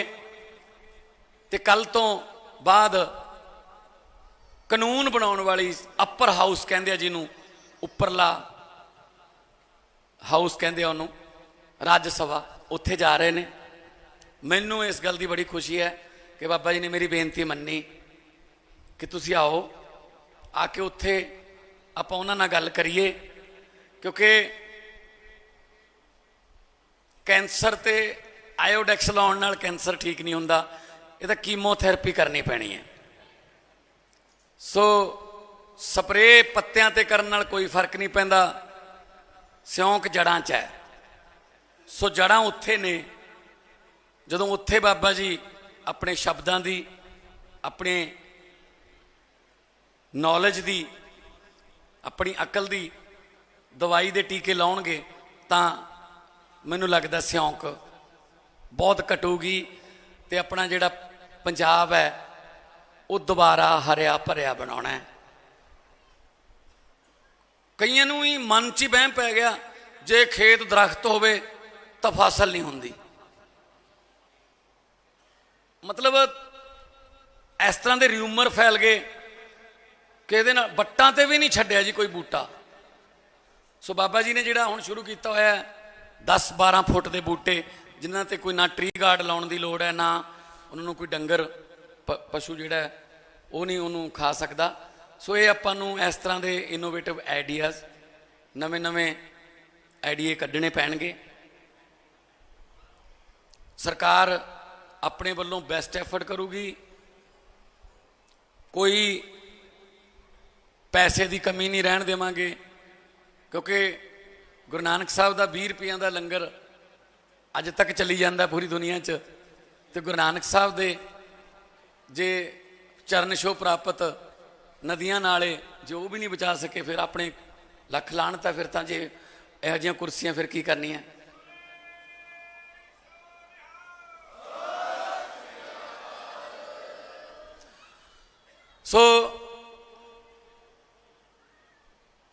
ਤੇ ਕੱਲ ਤੋਂ ਬਾਅਦ ਕਾਨੂੰਨ ਬਣਾਉਣ ਵਾਲੀ ਅਪਰ ਹਾਊਸ ਕਹਿੰਦੇ ਆ ਜਿਹਨੂੰ, ਉੱਪਰਲਾ ਹਾਊਸ ਕਹਿੰਦੇ ਆ ਉਹਨੂੰ, ਰਾਜ ਸਭਾ, ਉੱਥੇ ਜਾ ਰਹੇ ਨੇ। ਮੈਨੂੰ ਇਸ ਗੱਲ ਦੀ ਬੜੀ ਖੁਸ਼ੀ ਹੈ ਕਿ ਬਾਬਾ ਜੀ ਨੇ ਮੇਰੀ ਬੇਨਤੀ ਮੰਨੀ ਕਿ ਤੁਸੀਂ ਆਓ, ਆ ਕੇ ਉੱਥੇ ਆਪਾਂ ਉਹਨਾਂ ਨਾਲ ਗੱਲ ਕਰੀਏ, ਕਿਉਂਕਿ ਕੈਂਸਰ ਤੇ ਆਇਓਡੈਕਸ ਲਾਉਣ ਨਾਲ ਕੈਂਸਰ ਠੀਕ ਨਹੀਂ ਹੁੰਦਾ, ਇਹ ਤਾਂ ਕੀਮੋਥੈਰੇਪੀ ਕਰਨੀ ਪੈਣੀ ਹੈ। ਸੋ ਸਪਰੇਅ ਪੱਤਿਆਂ ਤੇ ਕਰਨ ਨਾਲ ਕੋਈ ਫਰਕ ਨਹੀਂ ਪੈਂਦਾ, ਸਿਉਂਕ ਜੜਾਂ 'ਚ ਹੈ। ਸੋ ਜੜਾਂ ਉੱਥੇ ਨੇ। ਜਦੋਂ ਉੱਥੇ ਬਾਬਾ ਜੀ ਆਪਣੇ ਸ਼ਬਦਾਂ ਦੀ, ਆਪਣੇ ਨੌਲੇਜ ਦੀ, ਆਪਣੀ ਅਕਲ ਦੀ ਦਵਾਈ ਦੇ ਟੀਕੇ ਲਾਉਣਗੇ ਤਾਂ ਮੈਨੂੰ ਲੱਗਦਾ ਸਿਉਂਕ ਬਹੁਤ ਘਟੂਗੀ ਤੇ ਆਪਣਾ ਜਿਹੜਾ ਪੰਜਾਬ ਹੈ ਉਹ ਦੁਬਾਰਾ ਹਰਿਆ ਭਰਿਆ ਬਣਾਉਣਾ ਹੈ। ਕਈਆਂ ਨੂੰ ਹੀ ਮਨ 'ਚ ਹੀ ਵਹਿਮ ਪੈ ਗਿਆ, ਜੇ ਖੇਤ ਦਰਖਤ ਹੋਵੇ ਤਾਂ ਫਸਲ ਨਹੀਂ ਹੁੰਦੀ। ਮਤਲਬ ਇਸ ਤਰ੍ਹਾਂ ਦੇ ਰਿਊਮਰ ਫੈਲ ਗਏ ਕਿ ਇਹਦੇ ਨਾਲ ਵੱਟਾਂ ਤੇ ਵੀ ਨਹੀਂ ਛੱਡਿਆ ਜੀ ਕੋਈ ਬੂਟਾ। ਸੋ ਬਾਬਾ ਜੀ ਨੇ ਜਿਹੜਾ ਹੁਣ ਸ਼ੁਰੂ ਕੀਤਾ ਹੋਇਆ 10-12 ਫੁੱਟ ਦੇ ਬੂਟੇ, ਜਿਨ੍ਹਾਂ ਤੇ ਕੋਈ ਨਾ ਟਰੀ ਗਾਰਡ ਲਾਉਣ ਦੀ ਲੋੜ ਹੈ, ਨਾ ਉਹਨਾਂ ਨੂੰ ਕੋਈ ਡੰਗਰ ਪਸ਼ੂ ਜਿਹੜਾ ਉਹ ਨਹੀਂ ਉਹਨੂੰ ਖਾ ਸਕਦਾ। ਸੋ ਇਹ ਆਪਾਂ ਨੂੰ ਇਸ ਤਰ੍ਹਾਂ ਦੇ ਇਨੋਵੇਟਿਵ ਆਈਡੀਆਜ਼, ਨਵੇਂ-ਨਵੇਂ ਆਈਡੀਏ ਕੱਢਣੇ ਪੈਣਗੇ। ਸਰਕਾਰ ਆਪਣੇ ਵੱਲੋਂ ਬੈਸਟ ਐਫਰਟ ਕਰੂਗੀ, ਕੋਈ ਪੈਸੇ ਦੀ ਕਮੀ ਨਹੀਂ ਰਹਿਣ ਦੇਵਾਂਗੇ, ਕਿਉਂਕਿ ਗੁਰੂ ਨਾਨਕ ਸਾਹਿਬ ਦਾ 20 ਰੁਪਈਆਂ ਦਾ ਲੰਗਰ ਅੱਜ ਤੱਕ ਚੱਲੀ ਜਾਂਦਾ ਪੂਰੀ ਦੁਨੀਆ 'ਚ, ਤੇ ਗੁਰੂ ਨਾਨਕ ਸਾਹਿਬ ਦੇ ਜੇ ਚਰਨ ਛੋਹ ਪ੍ਰਾਪਤ ਨਦੀਆਂ ਨਾਲੇ ਜੇ ਉਹ ਵੀ ਨਹੀਂ ਬਚਾ ਸਕੇ, ਫਿਰ ਆਪਣੇ ਲੱਖ ਲਾਹਨਤ ਹੈ। ਫਿਰ ਤਾਂ ਜੇ ਇਹੋ ਜਿਹੀਆਂ ਕੁਰਸੀਆਂ ਫਿਰ ਕੀ ਕਰਨੀਆਂ। ਸੋ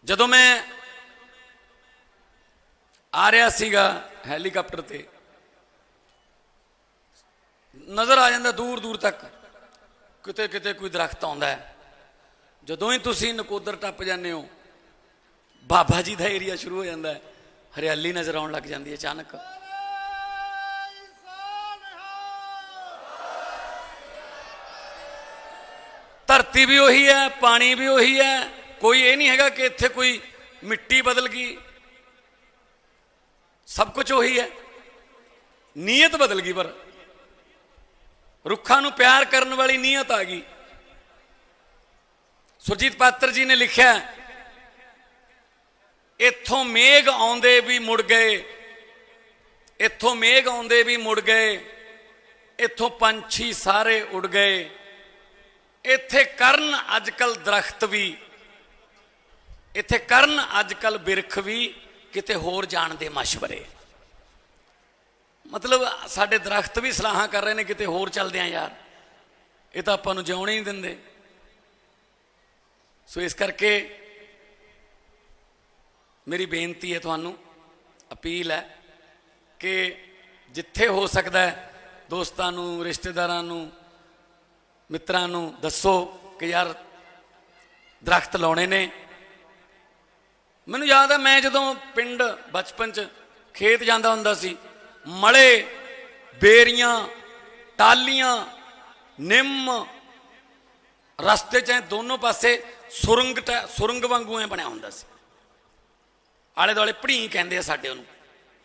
ਜਦੋਂ ਮੈਂ ਆ ਰਿਹਾ ਸੀਗਾ ਹੈਲੀਕਾਪਟਰ ਤੇ, ਨਜ਼ਰ ਆ ਜਾਂਦਾ ਦੂਰ ਦੂਰ ਤੱਕ ਕਿਤੇ ਕਿਤੇ ਕੋਈ ਦਰਖਤ ਆਉਂਦਾ ਹੈ। ਜਦੋਂ ਹੀ ਤੁਸੀਂ ਨਕੋਦਰ ਟੱਪ ਜਾਂਦੇ ਹੋ, ਬਾਬਾ ਜੀ ਦਾ ਏਰੀਆ ਸ਼ੁਰੂ ਹੋ ਜਾਂਦਾ ਹੈ, ਹਰਿਆਲੀ ਨਜ਼ਰ ਆਉਣ ਲੱਗ ਜਾਂਦੀ ਹੈ ਅਚਾਨਕ। ਧਰਤੀ ਵੀ ਉਹੀ ਹੈ, ਪਾਣੀ ਵੀ ਉਹੀ ਹੈ, ਕੋਈ ਇਹ ਨਹੀਂ ਹੈਗਾ ਕਿ ਇੱਥੇ ਕੋਈ ਮਿੱਟੀ ਬਦਲ ਗਈ, ਸਭ ਕੁਝ ਉਹੀ ਹੈ। ਨੀਅਤ ਬਦਲ ਗਈ, ਪਰ ਰੁੱਖਾਂ ਨੂੰ ਪਿਆਰ ਕਰਨ ਵਾਲੀ ਨੀਅਤ ਆ ਗਈ। ਸੁਰਜੀਤ ਪਾਤਰ ਜੀ ਨੇ ਲਿਖਿਆ, ਇੱਥੋਂ ਮੇਘ ਆਉਂਦੇ ਵੀ ਮੁੜ ਗਏ, ਇੱਥੋਂ ਮੇਘ ਆਉਂਦੇ ਵੀ ਮੁੜ ਗਏ, ਇੱਥੋਂ ਪੰਛੀ ਸਾਰੇ ਉੱਡ ਗਏ, ਇੱਥੇ ਕਰਨ ਅੱਜ ਕੱਲ ਦਰਖਤ ਵੀ, ਇੱਥੇ ਕਰਨ ਅੱਜ ਕੱਲ ਬਿਰਖ ਵੀ, ਕਿਤੇ ਹੋਰ ਜਾਣ ਦੇ ਮਸ਼ਵਰੇ। ਮਤਲਬ ਸਾਡੇ ਦਰਖਤ ਵੀ ਸਲਾਹਾਂ ਕਰ ਰਹੇ ਨੇ ਕਿਤੇ ਹੋਰ ਚੱਲਦੇ ਆ ਯਾਰ, ਇਹ ਤਾਂ ਆਪਾਂ ਨੂੰ ਜਿਉਣ ਹੀ ਨਹੀਂ ਦਿੰਦੇ। ਸੋ ਇਸ ਕਰਕੇ ਮੇਰੀ ਬੇਨਤੀ ਹੈ ਤੁਹਾਨੂੰ, ਅਪੀਲ ਹੈ ਕਿ ਜਿੱਥੇ ਹੋ ਸਕਦਾ ਹੈ ਦੋਸਤਾਂ ਨੂੰ, ਰਿਸ਼ਤੇਦਾਰਾਂ ਨੂੰ, ਮਿੱਤਰਾਂ ਨੂੰ ਦੱਸੋ ਕਿ ਯਾਰ ਦਰਖਤ ਲਾਉਣੇ ਨੇ। ਮੈਨੂੰ ਯਾਦ ਹੈ ਮੈਂ ਜਦੋਂ ਪਿੰਡ ਬਚਪਨ 'ਚ ਖੇਤ ਜਾਂਦਾ ਹੁੰਦਾ ਸੀ, ਮਲੇ, ਬੇਰੀਆਂ, ਟਾਲੀਆਂ, ਨਿੰਮ, ਰਸਤੇ 'ਚ ਦੋਨੋਂ ਪਾਸੇ ਸੁਰੰਗ ਵਾਂਗੂ ਐ ਬਣਿਆ ਹੁੰਦਾ ਸੀ। ਆਲੇ ਦੁਆਲੇ ਭੜੀ ਕਹਿੰਦੇ ਆ ਸਾਡੇ ਉਹਨੂੰ,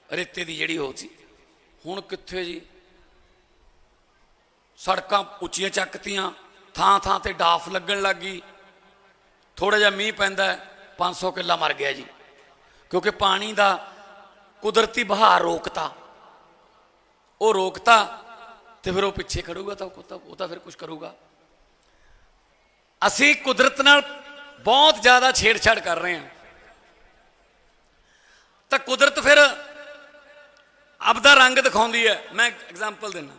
ਰੇਤੇ ਦੀ ਜਿਹੜੀ ਉਹ ਸੀ। ਹੁਣ ਕਿੱਥੇ ਜੀ, ਸੜਕਾਂ ਉੱਚੀਆਂ ਚੱਕਤੀਆਂ, ਥਾਂ ਥਾਂ ਤੇ ਡਾਫ ਲੱਗਣ ਲੱਗ ਗਈ। ਥੋੜਾ ਜਿਹਾ ਮੀਂਹ ਪੈਂਦਾ 500 ਕਿੱਲਾ ਮਰ ਗਿਆ ਜੀ, ਕਿਉਂਕਿ ਪਾਣੀ ਦਾ ਕੁਦਰਤੀ ਬਹਾਅ ਰੋਕਤਾ। ਉਹ ਰੋਕਤਾ ਤੇ ਫਿਰ ਉਹ ਪਿੱਛੇ ਖੜੂਗਾ ਤਾਂ ਉਹ ਤਾਂ ਫਿਰ ਕੁਝ ਕਰੂਗਾ। ਅਸੀਂ ਕੁਦਰਤ ਨਾਲ ਬਹੁਤ ਜ਼ਿਆਦਾ ਛੇੜਛਾੜ ਕਰ ਰਹੇ ਹਾਂ, ਤਾਂ ਕੁਦਰਤ ਫਿਰ ਆਪਦਾ ਰੰਗ ਦਿਖਾਉਂਦੀ ਹੈ। ਮੈਂ ਐਗਜ਼ਾਮਪਲ ਦਿੰਦਾ,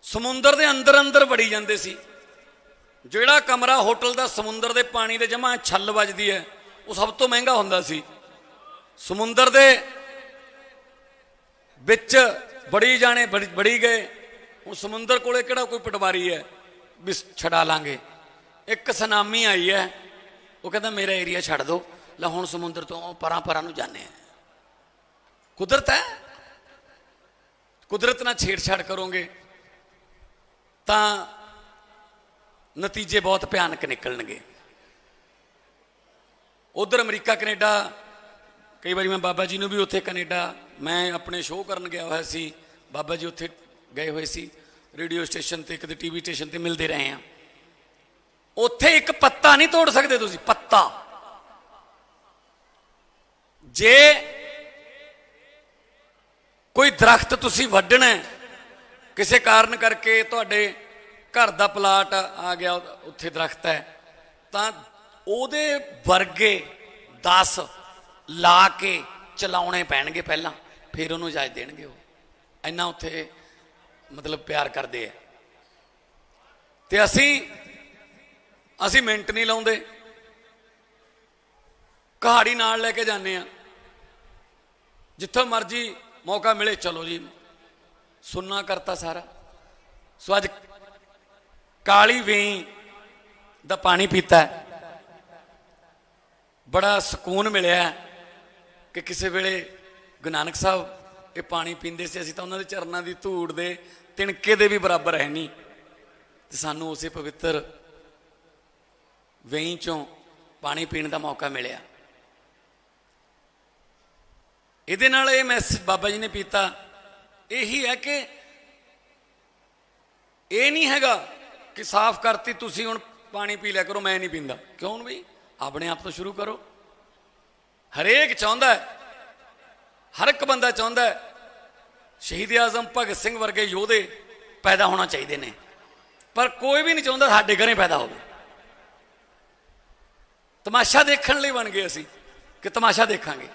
ਸਮੁੰਦਰ ਦੇ ਅੰਦਰ ਅੰਦਰ ਵੜੀ ਜਾਂਦੇ ਸੀ। ਜਿਹੜਾ ਕਮਰਾ ਹੋਟਲ ਦਾ ਸਮੁੰਦਰ ਦੇ ਪਾਣੀ ਦੇ ਜਮਾ ਛੱਲ ਵੱਜਦੀ ਹੈ, ਉਹ ਸਭ ਤੋਂ ਮਹਿੰਗਾ ਹੁੰਦਾ ਸੀ। ਸਮੁੰਦਰ ਦੇ ਵਿੱਚ ਬੜੀ ਜਾਣੇ ਬੜੀ ਗਏ। ਹੁਣ ਸਮੁੰਦਰ ਕੋਲੇ ਕਿਹੜਾ ਕੋਈ ਪਟਵਾਰੀ ਹੈ ਵੀ ਛਡਾ ਲਾਂਗੇ। ਇੱਕ ਸੁਨਾਮੀ ਆਈ ਹੈ, ਉਹ ਕਹਿੰਦਾ ਮੇਰਾ ਏਰੀਆ ਛੱਡ ਦਿਓ, ਲੈ ਹੁਣ ਸਮੁੰਦਰ ਤੋਂ ਪਰਾਂ ਪਰਾਂ ਨੂੰ ਜਾਂਦੇ ਆ। ਕੁਦਰਤ ਹੈ, ਕੁਦਰਤ ਨਾਲ ਛੇੜਛਾੜ ਕਰੋਗੇ ਤਾਂ ਨਤੀਜੇ ਬਹੁਤ ਭਿਆਨਕ ਨਿਕਲਣਗੇ। ਉਧਰ ਅਮਰੀਕਾ ਕੈਨੇਡਾ, ਕਈ ਵਾਰੀ ਮੈਂ ਬਾਬਾ ਜੀ ਨੂੰ ਵੀ ਉੱਥੇ ਕੈਨੇਡਾ, ਮੈਂ ਆਪਣੇ ਸ਼ੋਅ ਕਰਨ ਗਿਆ ਹੋਇਆ ਸੀ, ਬਾਬਾ ਜੀ ਉੱਥੇ ਗਏ ਹੋਏ ਸੀ, ਰੇਡੀਓ ਸਟੇਸ਼ਨ ਤੇ ਕਦੇ ਟੀਵੀ ਸਟੇਸ਼ਨ ਤੇ ਮਿਲਦੇ ਰਹੇ ਆ। ਉੱਥੇ ਇੱਕ ਪੱਤਾ ਨਹੀਂ ਤੋੜ ਸਕਦੇ ਤੁਸੀਂ, ਪੱਤਾ। ਜੇ ਕੋਈ ਦਰਖਤ ਤੁਸੀਂ ਵੱਢਣਾ ਕਿਸੇ ਕਾਰਨ ਕਰਕੇ, ਤੁਹਾਡੇ ਘਰ ਦਾ ਪਲਾਟ ਆ ਗਿਆ, ਉੱਥੇ ਦਰਖਤ ਹੈ, ਤਾਂ ਉਹਦੇ ਵਰਗੇ 10 ਲਾ ਕੇ ਚਲਾਉਣੇ ਪੈਣਗੇ ਪਹਿਲਾਂ, ਫਿਰ ਉਹਨੂੰ ਇਜਾਜ਼ਤ ਦੇਣਗੇ। ਉਹ ਇੰਨਾ ਉੱਥੇ ਮਤਲਬ ਪਿਆਰ ਕਰਦੇ ਆ। ਤੇ ਅਸੀਂ ਮਿੰਟ ਨਹੀਂ ਲਾਉਂਦੇ, ਕਹਾੜੀ ਨਾਲ ਲੈ ਕੇ ਜਾਂਦੇ ਆ, ਜਿੱਥੋਂ ਮਰਜੀ ਮੌਕਾ ਮਿਲੇ ਚਲੋ ਜੀ, ਸੁਣਨਾ ਕਰਤਾ ਸਾਰਾ। ਸੋ ਅੱਜ ਕਾਲੀ ਵੇਈ ਦਾ ਪਾਣੀ ਪੀਤਾ, ਬੜਾ ਸਕੂਨ ਮਿਲਿਆ ਕਿ ਕਿਸੇ ਵੇਲੇ ਗੁਰੂ ਨਾਨਕ ਸਾਹਿਬ ਇਹ ਪਾਣੀ ਪੀਂਦੇ ਸੀ, ਅਸੀਂ ਤਾਂ ਉਹਨਾਂ ਦੇ ਚਰਨਾਂ ਦੀ ਧੂੜ ਦੇ ਤਿਣਕੇ ਦੇ ਵੀ ਬਰਾਬਰ ਹੈ ਨਹੀਂ, ਤੇ ਸਾਨੂੰ ਉਸੇ ਪਵਿੱਤਰ ਵੇਈ ਚੋਂ ਪਾਣੀ ਪੀਣ ਦਾ ਮੌਕਾ ਮਿਲਿਆ। ਇਹਦੇ ਨਾਲ ਇਹ ਮੈਸੇਜ ਬਾਬਾ ਜੀ ਨੇ ਪੀਤਾ ਇਹੀ ਹੈ ਕਿ ਇਹ ਨਹੀਂ ਹੈਗਾ ਕਿ ਸਾਫ਼ ਕਰਤੀ ਤੁਸੀਂ ਹੁਣ ਪਾਣੀ ਪੀ ਲਿਆ ਕਰੋ, ਮੈਂ ਨਹੀਂ ਪੀਂਦਾ। ਕਿਉਂ ਬਈ, ਆਪਣੇ ਆਪ ਤੋਂ ਸ਼ੁਰੂ ਕਰੋ। ਹਰੇਕ ਚਾਹੁੰਦਾ ਹੈ, ਹਰ ਇੱਕ ਬੰਦਾ ਚਾਹੁੰਦਾ ਹੈ ਸ਼ਹੀਦ ਆਜ਼ਮ ਭਗਤ ਸਿੰਘ ਵਰਗੇ ਯੋਧੇ ਪੈਦਾ ਹੋਣਾ ਚਾਹੀਦੇ ਨੇ, ਪਰ ਕੋਈ ਵੀ ਨਹੀਂ ਚਾਹੁੰਦਾ ਸਾਡੇ ਘਰੇ ਪੈਦਾ ਹੋਵੇ। ਤਮਾਸ਼ਾ ਦੇਖਣ ਲਈ ਬਣ ਗਏ ਅਸੀਂ ਕਿ ਤਮਾਸ਼ਾ ਦੇਖਾਂਗੇ।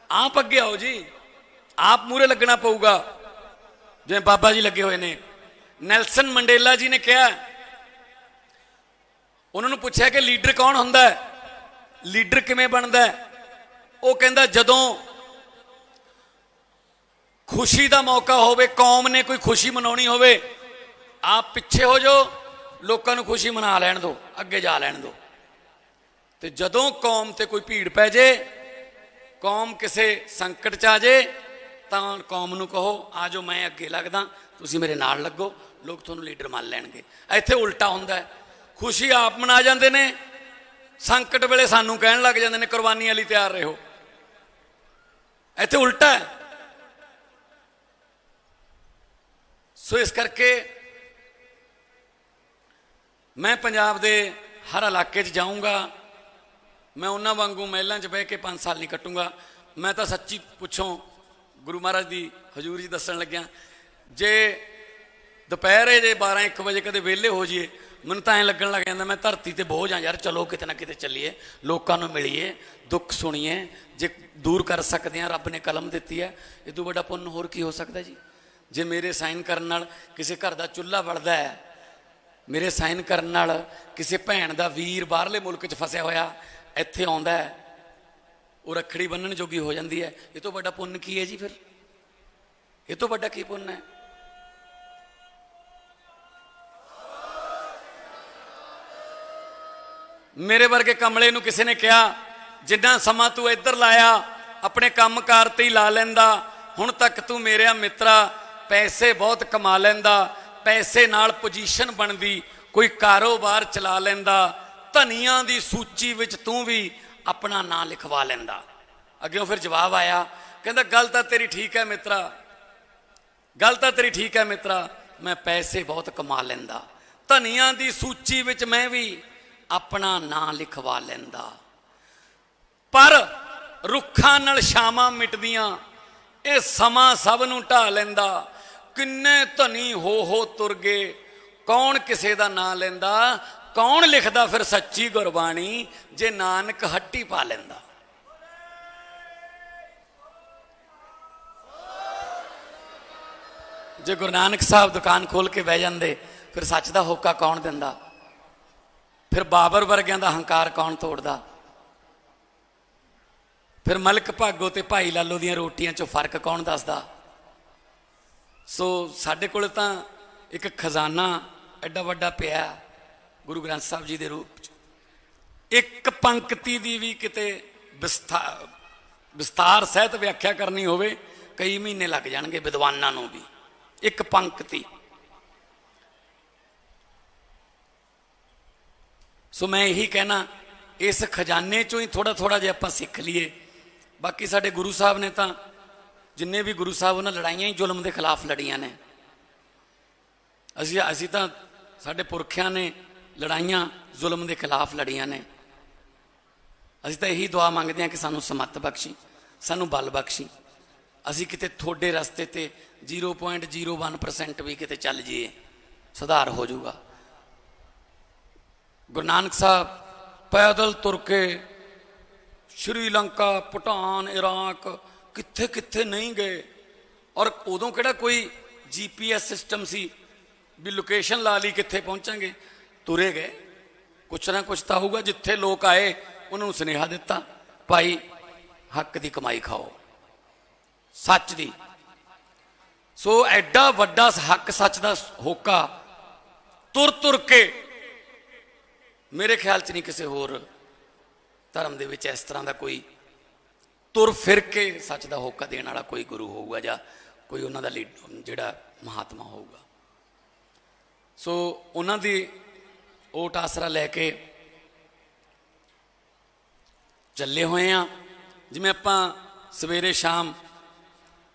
ਆਪ ਅੱਗੇ ਆਓ ਜੀ, ਆਪ ਮੂਹਰੇ ਲੱਗਣਾ ਪਊਗਾ ਜਿਵੇਂ ਬਾਬਾ ਜੀ ਲੱਗੇ ਹੋਏ ਨੇ। ਨੈਲਸਨ ਮੰਡੇਲਾ ਜੀ ਨੇ ਕਿਹਾ, ਉਹਨਾਂ ਨੂੰ ਪੁੱਛਿਆ ਕਿ ਲੀਡਰ ਕੌਣ ਹੁੰਦਾ ਹੈ, ਲੀਡਰ ਕਿਵੇਂ ਬਣਦਾ ਹੈ? ਉਹ ਕਹਿੰਦਾ ਜਦੋਂ ਖੁਸ਼ੀ ਦਾ ਮੌਕਾ ਹੋਵੇ, ਕੌਮ ਨੇ ਕੋਈ ਖੁਸ਼ੀ ਮਨਾਉਣੀ ਹੋਵੇ, ਆਪ ਪਿੱਛੇ ਹੋ ਜਾਓ, ਲੋਕਾਂ ਨੂੰ ਖੁਸ਼ੀ ਮਨਾ ਲੈਣ ਦਿਓ, ਅੱਗੇ ਜਾ ਲੈਣ ਦਿਓ। ਤੇ ਜਦੋਂ ਕੌਮ ਤੇ ਕੋਈ ਭੀੜ ਪੈ ਜੇ, ਕੌਮ ਕਿਸੇ ਸੰਕਟ 'ਚ ਆ ਜੇ, ਤਾਂ ਕੌਮ ਨੂੰ ਕਹੋ ਆ ਜਾਓ, ਮੈਂ ਅੱਗੇ ਲੱਗਦਾ, ਤੁਸੀਂ ਮੇਰੇ ਨਾਲ ਲੱਗੋ, ਲੋਕ ਤੁਹਾਨੂੰ ਲੀਡਰ ਮੰਨ ਲੈਣਗੇ। ਇੱਥੇ ਉਲਟਾ ਹੁੰਦਾ ਹੈ, ਖੁਸ਼ੀ ਆਪ ਮਨਾ ਜਾਂਦੇ ਨੇ, ਸੰਕਟ ਵੇਲੇ ਸਾਨੂੰ ਕਹਿਣ ਲੱਗ ਜਾਂਦੇ ਨੇ ਕੁਰਬਾਨੀਆਂ ਲਈ ਤਿਆਰ ਰਹੋ। ਇੱਥੇ ਉਲਟਾ ਹੈ। ਸੋ ਇਸ ਕਰਕੇ ਮੈਂ ਪੰਜਾਬ ਦੇ ਹਰ ਇਲਾਕੇ 'ਚ ਜਾਊਂਗਾ। ਮੈਂ ਉਹਨਾਂ ਵਾਂਗੂ ਮਹਿਲਾਂ 'ਚ ਬਹਿ ਕੇ 5 ਸਾਲ ਨਹੀਂ ਕੱਟੂੰਗਾ। ਮੈਂ ਤਾਂ ਸੱਚੀ ਪੁੱਛੋਂ ਗੁਰੂ ਮਹਾਰਾਜ ਦੀ ਹਜ਼ੂਰ 'ਚ ਦੱਸਣ ਲੱਗਿਆ, ਜੇ ਦੁਪਹਿਰੇ ਜੇ 12-1 ਵਜੇ ਕਦੇ ਵਿਹਲੇ ਹੋ ਜਾਈਏ, ਮੈਨੂੰ ਤਾਂ ਐਂ ਲੱਗਣ ਲੱਗ ਜਾਂਦਾ ਮੈਂ ਧਰਤੀ ਤੇ ਬੋਝ ਹਾਂ ਯਾਰ, ਚਲੋ ਕਿਤੇ ਨਾ ਕਿਤੇ ਚੱਲੀਏ, ਲੋਕਾਂ ਨੂੰ ਮਿਲੀਏ, ਦੁੱਖ ਸੁਣੀਏ। ਜੇ ਦੂਰ ਕਰ ਸਕਦੇ ਹਾਂ, ਰੱਬ ਨੇ ਕਲਮ ਦਿੱਤੀ ਹੈ, ਇਹ ਤੋਂ ਵੱਡਾ ਪੁੰਨ ਹੋਰ ਕੀ ਹੋ ਸਕਦਾ ਜੀ। ਜੇ ਮੇਰੇ ਸਾਈਨ ਕਰਨ ਨਾਲ ਕਿਸੇ ਘਰ ਦਾ ਚੁੱਲ੍ਹਾ ਬਲਦਾ ਹੈ, ਮੇਰੇ ਸਾਈਨ ਕਰਨ ਨਾਲ ਕਿਸੇ ਭੈਣ ਦਾ ਵੀਰ ਬਾਹਰਲੇ ਮੁਲਕ 'ਚ ਫਸਿਆ ਹੋਇਆ ਇੱਥੇ ਆਉਂਦਾ ਹੈ, ਉਹ ਰੱਖੜੀ ਬੰਨਣ ਜੋਗੀ ਹੋ ਜਾਂਦੀ ਹੈ, ਇਹ ਤੋਂ ਵੱਡਾ ਪੁੰਨ ਕੀ ਹੈ ਜੀ? ਫਿਰ ਇਹ ਤੋਂ ਵੱਡਾ ਕੀ ਪੁੰਨ ਹੈ? ਮੇਰੇ ਵਰਗੇ ਕਮਲੇ ਨੂੰ ਕਿਸੇ ਨੇ ਕਿਹਾ, ਜਿੰਨਾ ਸਮਾਂ ਤੂੰ ਇੱਧਰ ਲਾਇਆ ਆਪਣੇ ਕੰਮਕਾਰ ਤੇ ਹੀ ਲਾ ਲੈਂਦਾ, ਹੁਣ ਤੱਕ ਤੂੰ ਮੇਰਿਆ ਮਿੱਤਰਾ ਪੈਸੇ ਬਹੁਤ ਕਮਾ ਲੈਂਦਾ, ਪੈਸੇ ਨਾਲ ਪੋਜੀਸ਼ਨ ਬਣਦੀ, ਕੋਈ ਕਾਰੋਬਾਰ ਚਲਾ ਲੈਂਦਾ, ਧਨੀਆਂ ਦੀ ਸੂਚੀ ਵਿੱਚ ਤੂੰ ਵੀ ਆਪਣਾ ਨਾਂ ਲਿਖਵਾ ਲੈਂਦਾ। ਅੱਗਿਓਂ ਫਿਰ ਜਵਾਬ ਆਇਆ, ਕਹਿੰਦਾ ਗੱਲ ਤਾਂ ਤੇਰੀ ਠੀਕ ਹੈ ਮਿੱਤਰਾ, ਗੱਲ ਤਾਂ ਤੇਰੀ ਠੀਕ ਹੈ ਮਿੱਤਰਾ, ਮੈਂ ਪੈਸੇ ਬਹੁਤ ਕਮਾ ਲੈਂਦਾ, ਧਨੀਆਂ ਦੀ ਸੂਚੀ ਵਿੱਚ ਮੈਂ ਵੀ ਆਪਣਾ ਨਾਂ ਲਿਖਵਾ ਲੈਂਦਾ, ਪਰ ਰੁੱਖਾਂ ਨਾਲ ਛਾਵਾਂ ਮਿਟਦੀਆਂ, ਇਹ ਸਮਾਂ ਸਭ ਨੂੰ ਢਾ ਲੈਂਦਾ। ਕਿੰਨੇ ਧਨੀ ਹੋ ਤੁਰ ਗਏ, ਕੌਣ ਕਿਸੇ ਦਾ ਨਾਂ ਲੈਂਦਾ, ਕੌਣ ਲਿਖਦਾ ਫਿਰ ਸੱਚੀ ਗੁਰਬਾਣੀ, ਜੇ ਨਾਨਕ ਹੱਟੀ ਪਾ ਲੈਂਦਾ। ਜੇ ਗੁਰੂ ਨਾਨਕ ਸਾਹਿਬ ਦੁਕਾਨ ਖੋਲ ਕੇ ਬਹਿ ਜਾਂਦੇ, ਫਿਰ ਸੱਚ ਦਾ ਹੋਕਾ ਕੌਣ ਦਿੰਦਾ? ਫਿਰ ਬਾਬਰ ਵਰਗਿਆਂ ਦਾ ਹੰਕਾਰ ਕੌਣ ਤੋੜਦਾ? ਫਿਰ ਮਲਕ ਭਾਗੋ ਤੇ ਭਾਈ ਲਾਲੋ ਦੀਆਂ ਰੋਟੀਆਂ 'ਚੋਂ ਫਰਕ ਕੌਣ ਦੱਸਦਾ? ਸੋ ਸਾਡੇ ਕੋਲ ਤਾਂ ਇੱਕ ਖਜ਼ਾਨਾ ਐਡਾ ਵੱਡਾ ਪਿਆ ਗੁਰੂ ਗ੍ਰੰਥ ਸਾਹਿਬ ਜੀ ਦੇ ਰੂਪ 'ਚ, ਇੱਕ ਪੰਕਤੀ ਦੀ ਵੀ ਕਿਤੇ ਵਿਸਤਾਰ ਸਹਿਤ ਵਿਆਖਿਆ ਕਰਨੀ ਹੋਵੇ, ਕਈ ਮਹੀਨੇ ਲੱਗ ਜਾਣਗੇ ਵਿਦਵਾਨਾਂ ਨੂੰ ਵੀ, ਇੱਕ ਪੰਕਤੀ। ਸੋ ਮੈਂ ਇਹੀ ਕਹਿਣਾ, ਇਸ ਖਜ਼ਾਨੇ 'ਚੋਂ ਹੀ ਥੋੜਾ ਜੇ ਆਪਾਂ ਸਿੱਖ ਲਈਏ। ਬਾਕੀ ਸਾਡੇ ਗੁਰੂ ਸਾਹਿਬ ਨੇ ਤਾਂ, ਜਿੰਨੇ ਵੀ ਗੁਰੂ ਸਾਹਿਬ, ਉਹਨਾਂ ਲੜਾਈਆਂ ਹੀ ਜ਼ੁਲਮ ਦੇ ਖਿਲਾਫ ਲੜੀਆਂ ਨੇ। ਅਸੀਂ ਤਾਂ, ਸਾਡੇ ਪੁਰਖਿਆਂ ਨੇ ਲੜਾਈਆਂ ਜ਼ੁਲਮ ਦੇ ਖਿਲਾਫ ਲੜੀਆਂ ਨੇ। ਅਸੀਂ ਤਾਂ ਇਹੀ ਦੁਆ ਮੰਗਦੇ ਹਾਂ ਕਿ ਸਾਨੂੰ ਸਮੱਤ ਬਖਸ਼ੀ, ਸਾਨੂੰ ਬਲ ਬਖਸ਼ੀ, ਅਸੀਂ ਕਿਤੇ ਤੁਹਾਡੇ ਰਸਤੇ ਤੇ 0.01% ਵੀ ਕਿਤੇ ਚੱਲ ਜਾਈਏ, ਸੁਧਾਰ ਹੋ ਜਾਊਗਾ। ਗੁਰੂ ਨਾਨਕ ਸਾਹਿਬ ਪੈਦਲ ਤੁਰ ਕੇ ਸ਼੍ਰੀਲੰਕਾ, ਭੂਟਾਨ, ਇਰਾਕ, ਕਿੱਥੇ ਕਿੱਥੇ ਨਹੀਂ ਗਏ। ਔਰ ਉਦੋਂ ਕਿਹੜਾ ਕੋਈ GPS ਸਿਸਟਮ ਸੀ ਵੀ ਲੋਕੇਸ਼ਨ ਲਾ ਲਈ ਕਿੱਥੇ ਪਹੁੰਚਾਂਗੇ, ਤੁਰੇ ਗਏ। ਕੁਛ ਨਾ ਕੁਛ ਤਾਂ ਹੋਊਗਾ। ਜਿੱਥੇ ਲੋਕ ਆਏ ਉਹਨਾਂ ਨੂੰ ਸੁਨੇਹਾ ਦਿੱਤਾ, ਭਾਈ ਹੱਕ ਦੀ ਕਮਾਈ ਖਾਓ, ਸੱਚ ਦੀ। ਸੋ ਐਡਾ ਵੱਡਾ ਹੱਕ ਸੱਚ ਦਾ ਹੋਕਾ ਤੁਰ ਕੇ, ਮੇਰੇ ਖਿਆਲ 'ਚ ਨਹੀਂ ਕਿਸੇ ਹੋਰ ਧਰਮ ਦੇ ਵਿੱਚ ਇਸ ਤਰ੍ਹਾਂ ਦਾ ਕੋਈ ਤੁਰ ਫਿਰ ਕੇ ਸੱਚ ਦਾ ਹੋਕਾ ਦੇਣ ਵਾਲਾ ਕੋਈ ਗੁਰੂ ਹੋਊਗਾ, ਜਾਂ ਕੋਈ ਉਹਨਾਂ ਦਾ ਜਿਹੜਾ ਮਹਾਤਮਾ ਹੋਊਗਾ। ਸੋ ਉਹਨਾਂ ਦੀ ਓਟ ਆਸਰਾ ਲੈ ਕੇ ਚੱਲੇ ਹੋਏ ਆ। ਜਿਵੇਂ ਆਪਾਂ ਸਵੇਰੇ ਸ਼ਾਮ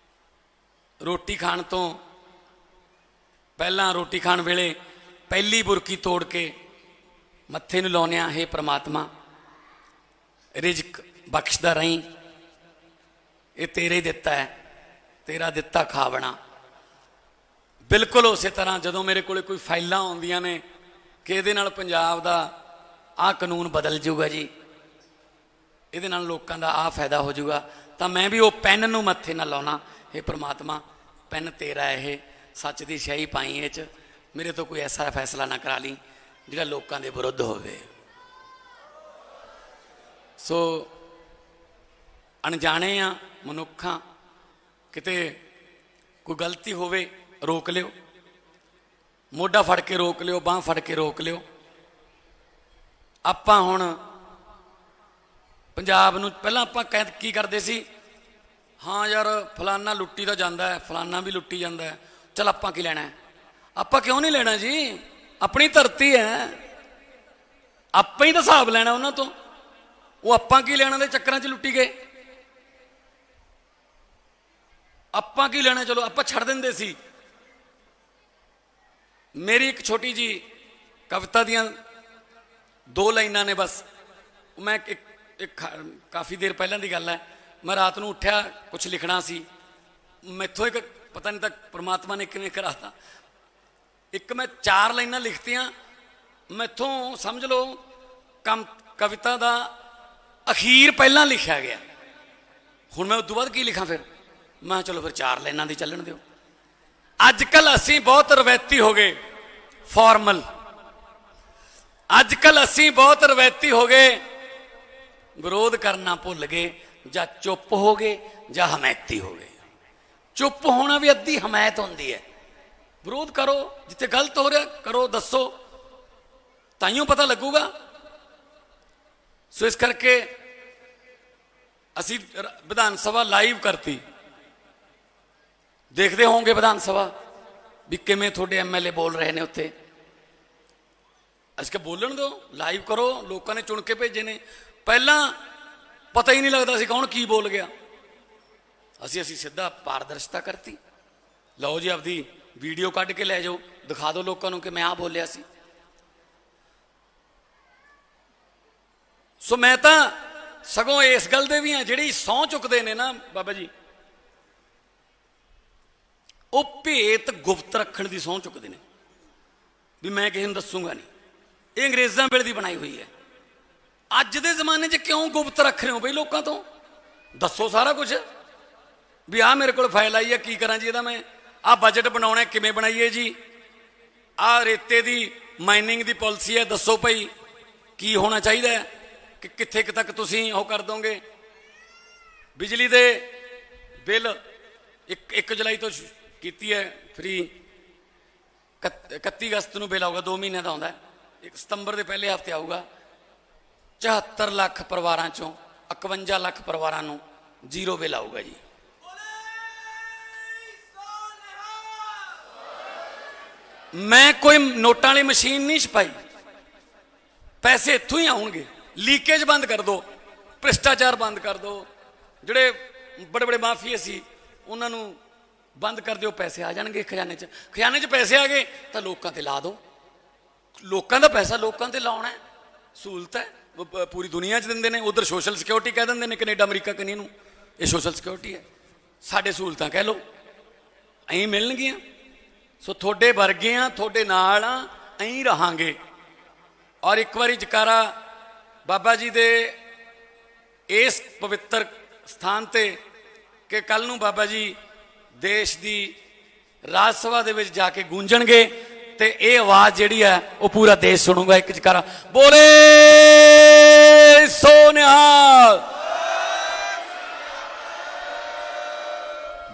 ਰੋਟੀ ਖਾਣ ਤੋਂ ਪਹਿਲਾਂ, ਰੋਟੀ ਖਾਣ ਵੇਲੇ ਪਹਿਲੀ ਬੁਰਕੀ ਤੋੜ ਕੇ ਮੱਥੇ ਨੂੰ ਲਾਉਂਦੇ ਹਾਂ, ਹੇ ਪ੍ਰਮਾਤਮਾ ਰਿਜ਼ਕ ਬਖਸ਼ਦਾ ਰਹੀਂ, ਇਹ ਤੇਰੇ ਦਿੱਤਾ ਹੈ, ਤੇਰਾ ਦਿੱਤਾ ਖਾਵਣਾ। ਬਿਲਕੁਲ ਉਸੇ ਤਰ੍ਹਾਂ ਜਦੋਂ ਮੇਰੇ ਕੋਲੇ ਕੋਈ ਫਾਈਲਾਂ ਆਉਂਦੀਆਂ ਨੇ ਕਿ ਇਹਦੇ ਨਾਲ ਪੰਜਾਬ ਦਾ ਆਹ ਕਾਨੂੰਨ ਬਦਲ ਜਾਊਗਾ ਜੀ, ਇਹਦੇ ਨਾਲ ਲੋਕਾਂ ਦਾ ਆਹ ਫਾਇਦਾ ਹੋ ਜਾਊਗਾ, ਤਾਂ ਮੈਂ ਵੀ ਉਹ ਪੈਨ ਨੂੰ ਮੱਥੇ ਨਾਲ ਲਾਉਣਾ, ਹੇ ਪ੍ਰਮਾਤਮਾ ਪੈਨ ਤੇਰਾ ਇਹ, ਸੱਚ ਦੀ ਸਿਆਹੀ ਪਾਈ ਇਹ 'ਚ, ਮੇਰੇ ਤੋਂ ਕੋਈ ਐਸਾ ਫੈਸਲਾ ਨਾ ਕਰਾ ਲਈ ਜਿਹੜਾ ਲੋਕਾਂ ਦੇ ਵਿਰੁੱਧ ਹੋਵੇ। ਸੋ ਅਣਜਾਣੇ ਆ ਮਨੁੱਖਾਂ, ਕਿਤੇ ਕੋਈ ਗਲਤੀ ਹੋਵੇ ਰੋਕ ਲਿਓ, ਮੋਢਾ ਫੜ ਕੇ ਰੋਕ ਲਿਓ, ਬਾਂਹ ਫੜ ਕੇ ਰੋਕ ਲਿਓ। ਆਪਾਂ ਹੁਣ ਪੰਜਾਬ ਨੂੰ ਪਹਿਲਾਂ ਆਪਾਂ ਕੀ ਕਰਦੇ ਸੀ, ਹਾਂ ਯਾਰ ਫਲਾਨਾ ਲੁੱਟੀ ਤਾਂ ਜਾਂਦਾ ਹੈ, ਫਲਾਨਾ ਵੀ ਲੁੱਟੀ ਜਾਂਦਾ ਹੈ, ਚਲ ਆਪਾਂ ਕੀ ਲੈਣਾ, ਆਪਾਂ ਕਿਉਂ ਨਹੀਂ ਲੈਣਾ ਜੀ, ਆਪਣੀ ਧਰਤੀ ਹੈ, ਆਪਾਂ ਹੀ ਤਾਂ ਹਿਸਾਬ ਲੈਣਾ ਉਹਨਾਂ ਤੋਂ, ਉਹ ਆਪਾਂ ਕੀ ਲੈਣਾ ਦੇ ਚੱਕਰਾਂ 'ਚ ਲੁੱਟੀ ਗਏ, ਆਪਾਂ ਕੀ ਲੈਣਾ, ਚਲੋ ਆਪਾਂ ਛੱਡ ਦਿੰਦੇ ਸੀ। ਮੇਰੀ ਇੱਕ ਛੋਟੀ ਜੀ ਕਵਿਤਾ ਦੀਆਂ 2 ਲਾਈਨਾਂ ਨੇ ਬਸ, ਮੈਂ ਇੱਕ ਕਾਫੀ ਦੇਰ ਪਹਿਲਾਂ ਦੀ ਗੱਲ ਹੈ, ਮੈਂ ਰਾਤ ਨੂੰ ਉੱਠਿਆ ਕੁਛ ਲਿਖਣਾ ਸੀ, ਮੈਥੋਂ ਇੱਕ ਪਤਾ ਨਹੀਂ ਤਾਂ ਪ੍ਰਮਾਤਮਾ ਨੇ ਕਿਵੇਂ ਕਰਾਤਾ, ਇੱਕ ਮੈਂ 4 ਲਾਈਨਾਂ ਲਿਖਤੀਆਂ, ਮੈਥੋਂ ਸਮਝ ਲਓ ਕਵਿਤਾ ਦਾ ਅਖੀਰ ਪਹਿਲਾਂ ਲਿਖਿਆ ਗਿਆ। ਹੁਣ ਮੈਂ ਉਸ ਤੋਂ ਬਾਅਦ ਕੀ ਲਿਖਾਂ, ਫਿਰ ਮੈਂ ਚਲੋ ਫਿਰ 4 ਲਾਈਨਾਂ ਦੀ ਚੱਲਣ ਦਿਓ। ਅੱਜ ਕੱਲ ਅਸੀਂ ਬਹੁਤ ਰਵਾਇਤੀ ਹੋ ਗਏ, ਫਾਰਮਲ, ਅੱਜ ਕੱਲ ਅਸੀਂ ਬਹੁਤ ਰਵਾਇਤੀ ਹੋ ਗਏ, ਵਿਰੋਧ ਕਰਨਾ ਭੁੱਲ ਗਏ, ਜਾਂ ਚੁੱਪ ਹੋ ਗਏ ਜਾਂ ਹਮਾਇਤੀ ਹੋ ਗਏ। ਚੁੱਪ ਹੋਣਾ ਵੀ ਅੱਧੀ ਹਮਾਇਤ ਹੁੰਦੀ ਹੈ, ਵਿਰੋਧ ਕਰੋ, ਜਿੱਥੇ ਗਲਤ ਹੋ ਰਿਹਾ ਕਰੋ, ਦੱਸੋ, ਤਾਈਓ ਪਤਾ ਲੱਗੂਗਾ। ਸੋ ਇਸ ਕਰਕੇ ਅਸੀਂ ਵਿਧਾਨ ਸਭਾ ਲਾਈਵ ਕਰਤੀ, ਦੇਖਦੇ ਹੋਵੋਗੇ ਵਿਧਾਨ ਸਭਾ ਵੀ ਕਿਵੇਂ ਤੁਹਾਡੇ ਐਮਐਲਏ ਬੋਲ ਰਹੇ ਨੇ ਉੱਥੇ, ਅਸੀਂ ਕਿ ਬੋਲਣ ਦਿਓ, ਲਾਈਵ ਕਰੋ, ਲੋਕਾਂ ਨੇ ਚੁਣ ਕੇ ਭੇਜੇ ਨੇ, ਪਹਿਲਾਂ ਪਤਾ ਹੀ ਨਹੀਂ ਲੱਗਦਾ ਸੀ ਕੌਣ ਕੀ ਬੋਲ ਗਿਆ, ਅਸੀਂ ਸਿੱਧਾ ਪਾਰਦਰਸ਼ਤਾ ਕਰਤੀ। ਲਓ ਜੀ ਆਪਦੀ ਵੀਡੀਓ ਕੱਢ ਕੇ ਲੈ ਜਾਓ, ਦਿਖਾ ਦਿਓ ਲੋਕਾਂ ਨੂੰ ਕਿ ਮੈਂ ਆਹ ਬੋਲਿਆ ਸੀ। ਸੋ ਮੈਂ ਤਾਂ ਸਗੋਂ ਇਸ ਗੱਲ ਦੇ ਵੀ ਹਾਂ, ਜਿਹੜੀ ਸਹੁੰ ਚੁੱਕਦੇ ਨੇ ਨਾ ਬਾਬਾ ਜੀ, ਉਹ ਭੇਤ ਗੁਪਤ ਰੱਖਣ ਦੀ ਸਹੁੰ ਚੁੱਕਦੇ ਨੇ ਵੀ ਮੈਂ ਕਿਸੇ ਨੂੰ ਦੱਸੂਗਾ ਨਹੀਂ, ਇਹ ਅੰਗਰੇਜ਼ਾਂ ਵੇਲੇ ਦੀ ਬਣਾਈ ਹੋਈ ਹੈ। ਅੱਜ ਦੇ ਜ਼ਮਾਨੇ 'ਚ ਕਿਉਂ ਗੁਪਤ ਰੱਖ ਰਹੇ ਹੋ ਬਈ, ਲੋਕਾਂ ਤੋਂ ਦੱਸੋ ਸਾਰਾ ਕੁਝ, ਵੀ ਆਹ ਮੇਰੇ ਕੋਲ ਫਾਈਲ ਆਈ ਹੈ, ਕੀ ਕਰਾਂ ਜੀ ਇਹਦਾ, ਮੈਂ ਆਹ ਬਜਟ ਬਣਾਉਣਾ ਕਿਵੇਂ ਬਣਾਈਏ ਜੀ, ਆਹ ਰੇਤੇ ਦੀ ਮਾਈਨਿੰਗ ਦੀ ਪਾਲਿਸੀ ਹੈ, ਦੱਸੋ ਭਾਈ ਕੀ ਹੋਣਾ ਚਾਹੀਦਾ ਹੈ, ਕਿ ਕਿੱਥੇ ਤੱਕ ਤੁਸੀਂ ਉਹ ਕਰ ਦੋਗੇ। ਬਿਜਲੀ ਦੇ ਬਿੱਲ 1 ਜੁਲਾਈ ਤੋਂ ਕੀਤੀ ਹੈ ਫ੍ਰੀ, 31 ਅਗਸਤ ਨੂੰ ਬਿੱਲ ਆਊਗਾ, 2 ਮਹੀਨਿਆਂ ਦਾ ਆਉਂਦਾ, 1 ਸਤੰਬਰ ਦੇ ਪਹਿਲੇ ਹਫ਼ਤੇ ਆਊਗਾ। 74 ਲੱਖ ਪਰਿਵਾਰਾਂ ਚੋਂ 51 ਲੱਖ ਪਰਿਵਾਰਾਂ ਨੂੰ 0 ਬਿੱਲ ਆਊਗਾ ਜੀ। ਮੈਂ ਕੋਈ ਨੋਟਾਂ ਵਾਲੀ ਮਸ਼ੀਨ ਨਹੀਂ ਛਪਾਈ, ਪੈਸੇ ਇੱਥੋਂ ਹੀ ਆਉਣਗੇ। ਲੀਕੇਜ ਬੰਦ ਕਰ ਦਿਓ, ਭ੍ਰਿਸ਼ਟਾਚਾਰ ਬੰਦ ਕਰ ਦਿਓ, ਜਿਹੜੇ ਬੜੇ ਬੜੇ ਮਾਫੀਏ ਸੀ ਉਹਨਾਂ ਨੂੰ ਬੰਦ ਕਰ ਦਿਓ, ਪੈਸੇ ਆ ਜਾਣਗੇ ਖਜ਼ਾਨੇ 'ਚ। ਖਜ਼ਾਨੇ 'ਚ ਪੈਸੇ ਆ ਗਏ ਤਾਂ ਲੋਕਾਂ ਤੇ ਲਾ ਦਿਓ, ਲੋਕਾਂ ਦਾ ਪੈਸਾ ਲੋਕਾਂ ਤੇ ਲਾਉਣਾ ਹੈ, ਸਹੂਲਤ ਹੈ, ਪੂਰੀ ਦੁਨੀਆ 'ਚ ਦਿੰਦੇ ਨੇ। ਉਧਰ ਸੋਸ਼ਲ ਸਿਕਿਉਰਿਟੀ ਕਹਿ ਦਿੰਦੇ ਨੇ, ਕੈਨੇਡਾ ਅਮਰੀਕਾ ਕਨੀ ਨੂੰ ਇਹ ਸੋਸ਼ਲ ਸਿਕਿਉਰਿਟੀ ਹੈ, ਸਾਡੇ ਸਹੂਲਤਾਂ ਕਹਿ ਲਓ, ਐਂ ਮਿਲਣਗੀਆਂ। ਸੋ ਤੁਹਾਡੇ ਵਰਗੇ ਆ, ਤੁਹਾਡੇ ਨਾਲ ਆ, ਐਂ ਰਹਾਂਗੇ। ਔਰ ਇੱਕ ਵਾਰੀ ਜਕਾਰਾ ਬਾਬਾ ਜੀ ਦੇ ਇਸ ਪਵਿੱਤਰ ਸਥਾਨ ਤੇ ਕਿ ਕੱਲ ਨੂੰ ਬਾਬਾ ਜੀ ਦੇਸ਼ ਦੀ ਰਾਜ ਸਭਾ ਦੇ ਵਿੱਚ ਜਾ ਕੇ ਗੂੰਜਣਗੇ ਤੇ ਇਹ ਆਵਾਜ਼ ਜਿਹੜੀ ਹੈ ਉਹ ਪੂਰਾ ਦੇਸ਼ ਸੁਣੂਗਾ। ਇੱਕ ਜਕਾਰਾ ਬੋਲੇ ਸੋ ਨਿਹਾਲ।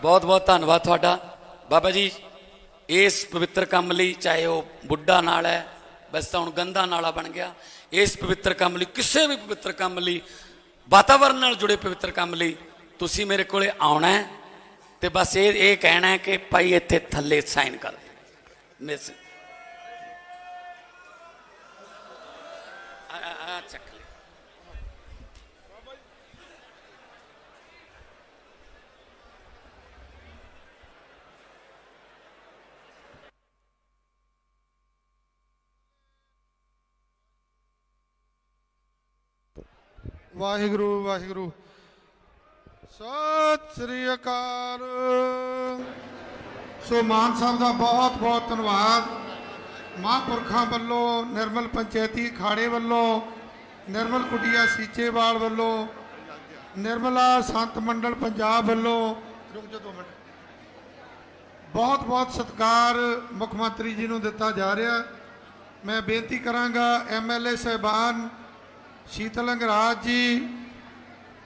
ਬਹੁਤ ਬਹੁਤ ਧੰਨਵਾਦ ਤੁਹਾਡਾ ਬਾਬਾ ਜੀ ਇਸ ਪਵਿੱਤਰ ਕੰਮ ਲਈ। ਚਾਹੇ ਉਹ ਬੁੱਢਾ ਨਾਲ ਹੈ, ਬਸ ਤਾਂ ਹੁਣ ਗੰਦਾ ਨਾਲਾ ਬਣ ਗਿਆ। ਇਸ ਪਵਿੱਤਰ ਕੰਮ ਲਈ, ਕਿਸੇ ਵੀ ਪਵਿੱਤਰ ਕੰਮ ਲਈ, ਵਾਤਾਵਰਨ ਨਾਲ ਜੁੜੇ ਪਵਿੱਤਰ ਕੰਮ ਲਈ ਤੁਸੀਂ ਮੇਰੇ ਕੋਲੇ ਆਉਣਾ ਹੈ ਤੇ ਬਸ ਇਹ ਕਹਿਣਾ ਹੈ ਕਿ ਭਾਈ ਇੱਥੇ ਥੱਲੇ ਸਾਈਨ ਕਰ ਮਿਸ ਚੱਕ ਲੈ। ਵਾਹਿਗੁਰੂ ਵਾਹਿਗੁਰੂ। ਸਤਿ ਸ੍ਰੀ ਅਕਾਲ। ਸੋ ਮਾਨ ਸਾਹਿਬ ਦਾ ਬਹੁਤ ਬਹੁਤ ਧੰਨਵਾਦ। ਮਹਾਂਪੁਰਖਾਂ ਵੱਲੋਂ, ਨਿਰਮਲ ਪੰਚਾਇਤੀ ਅਖਾੜੇ ਵੱਲੋਂ, ਨਿਰਮਲ ਕੁਟੀਆ ਸੀਚੇਵਾਲ ਵੱਲੋਂ, ਨਿਰਮਲਾ ਸੰਤ ਮੰਡਲ ਪੰਜਾਬ ਵੱਲੋਂ ਰੁਕ ਜਾ 2 ਮਿੰਟ, ਬਹੁਤ ਬਹੁਤ ਸਤਿਕਾਰ ਮੁੱਖ ਮੰਤਰੀ ਜੀ ਨੂੰ ਦਿੱਤਾ ਜਾ ਰਿਹਾ। ਮੈਂ ਬੇਨਤੀ ਕਰਾਂਗਾ MLA ਸਾਹਿਬਾਨ ਸ਼ੀਤਲ ਅੰਗਰਾਜ ਜੀ,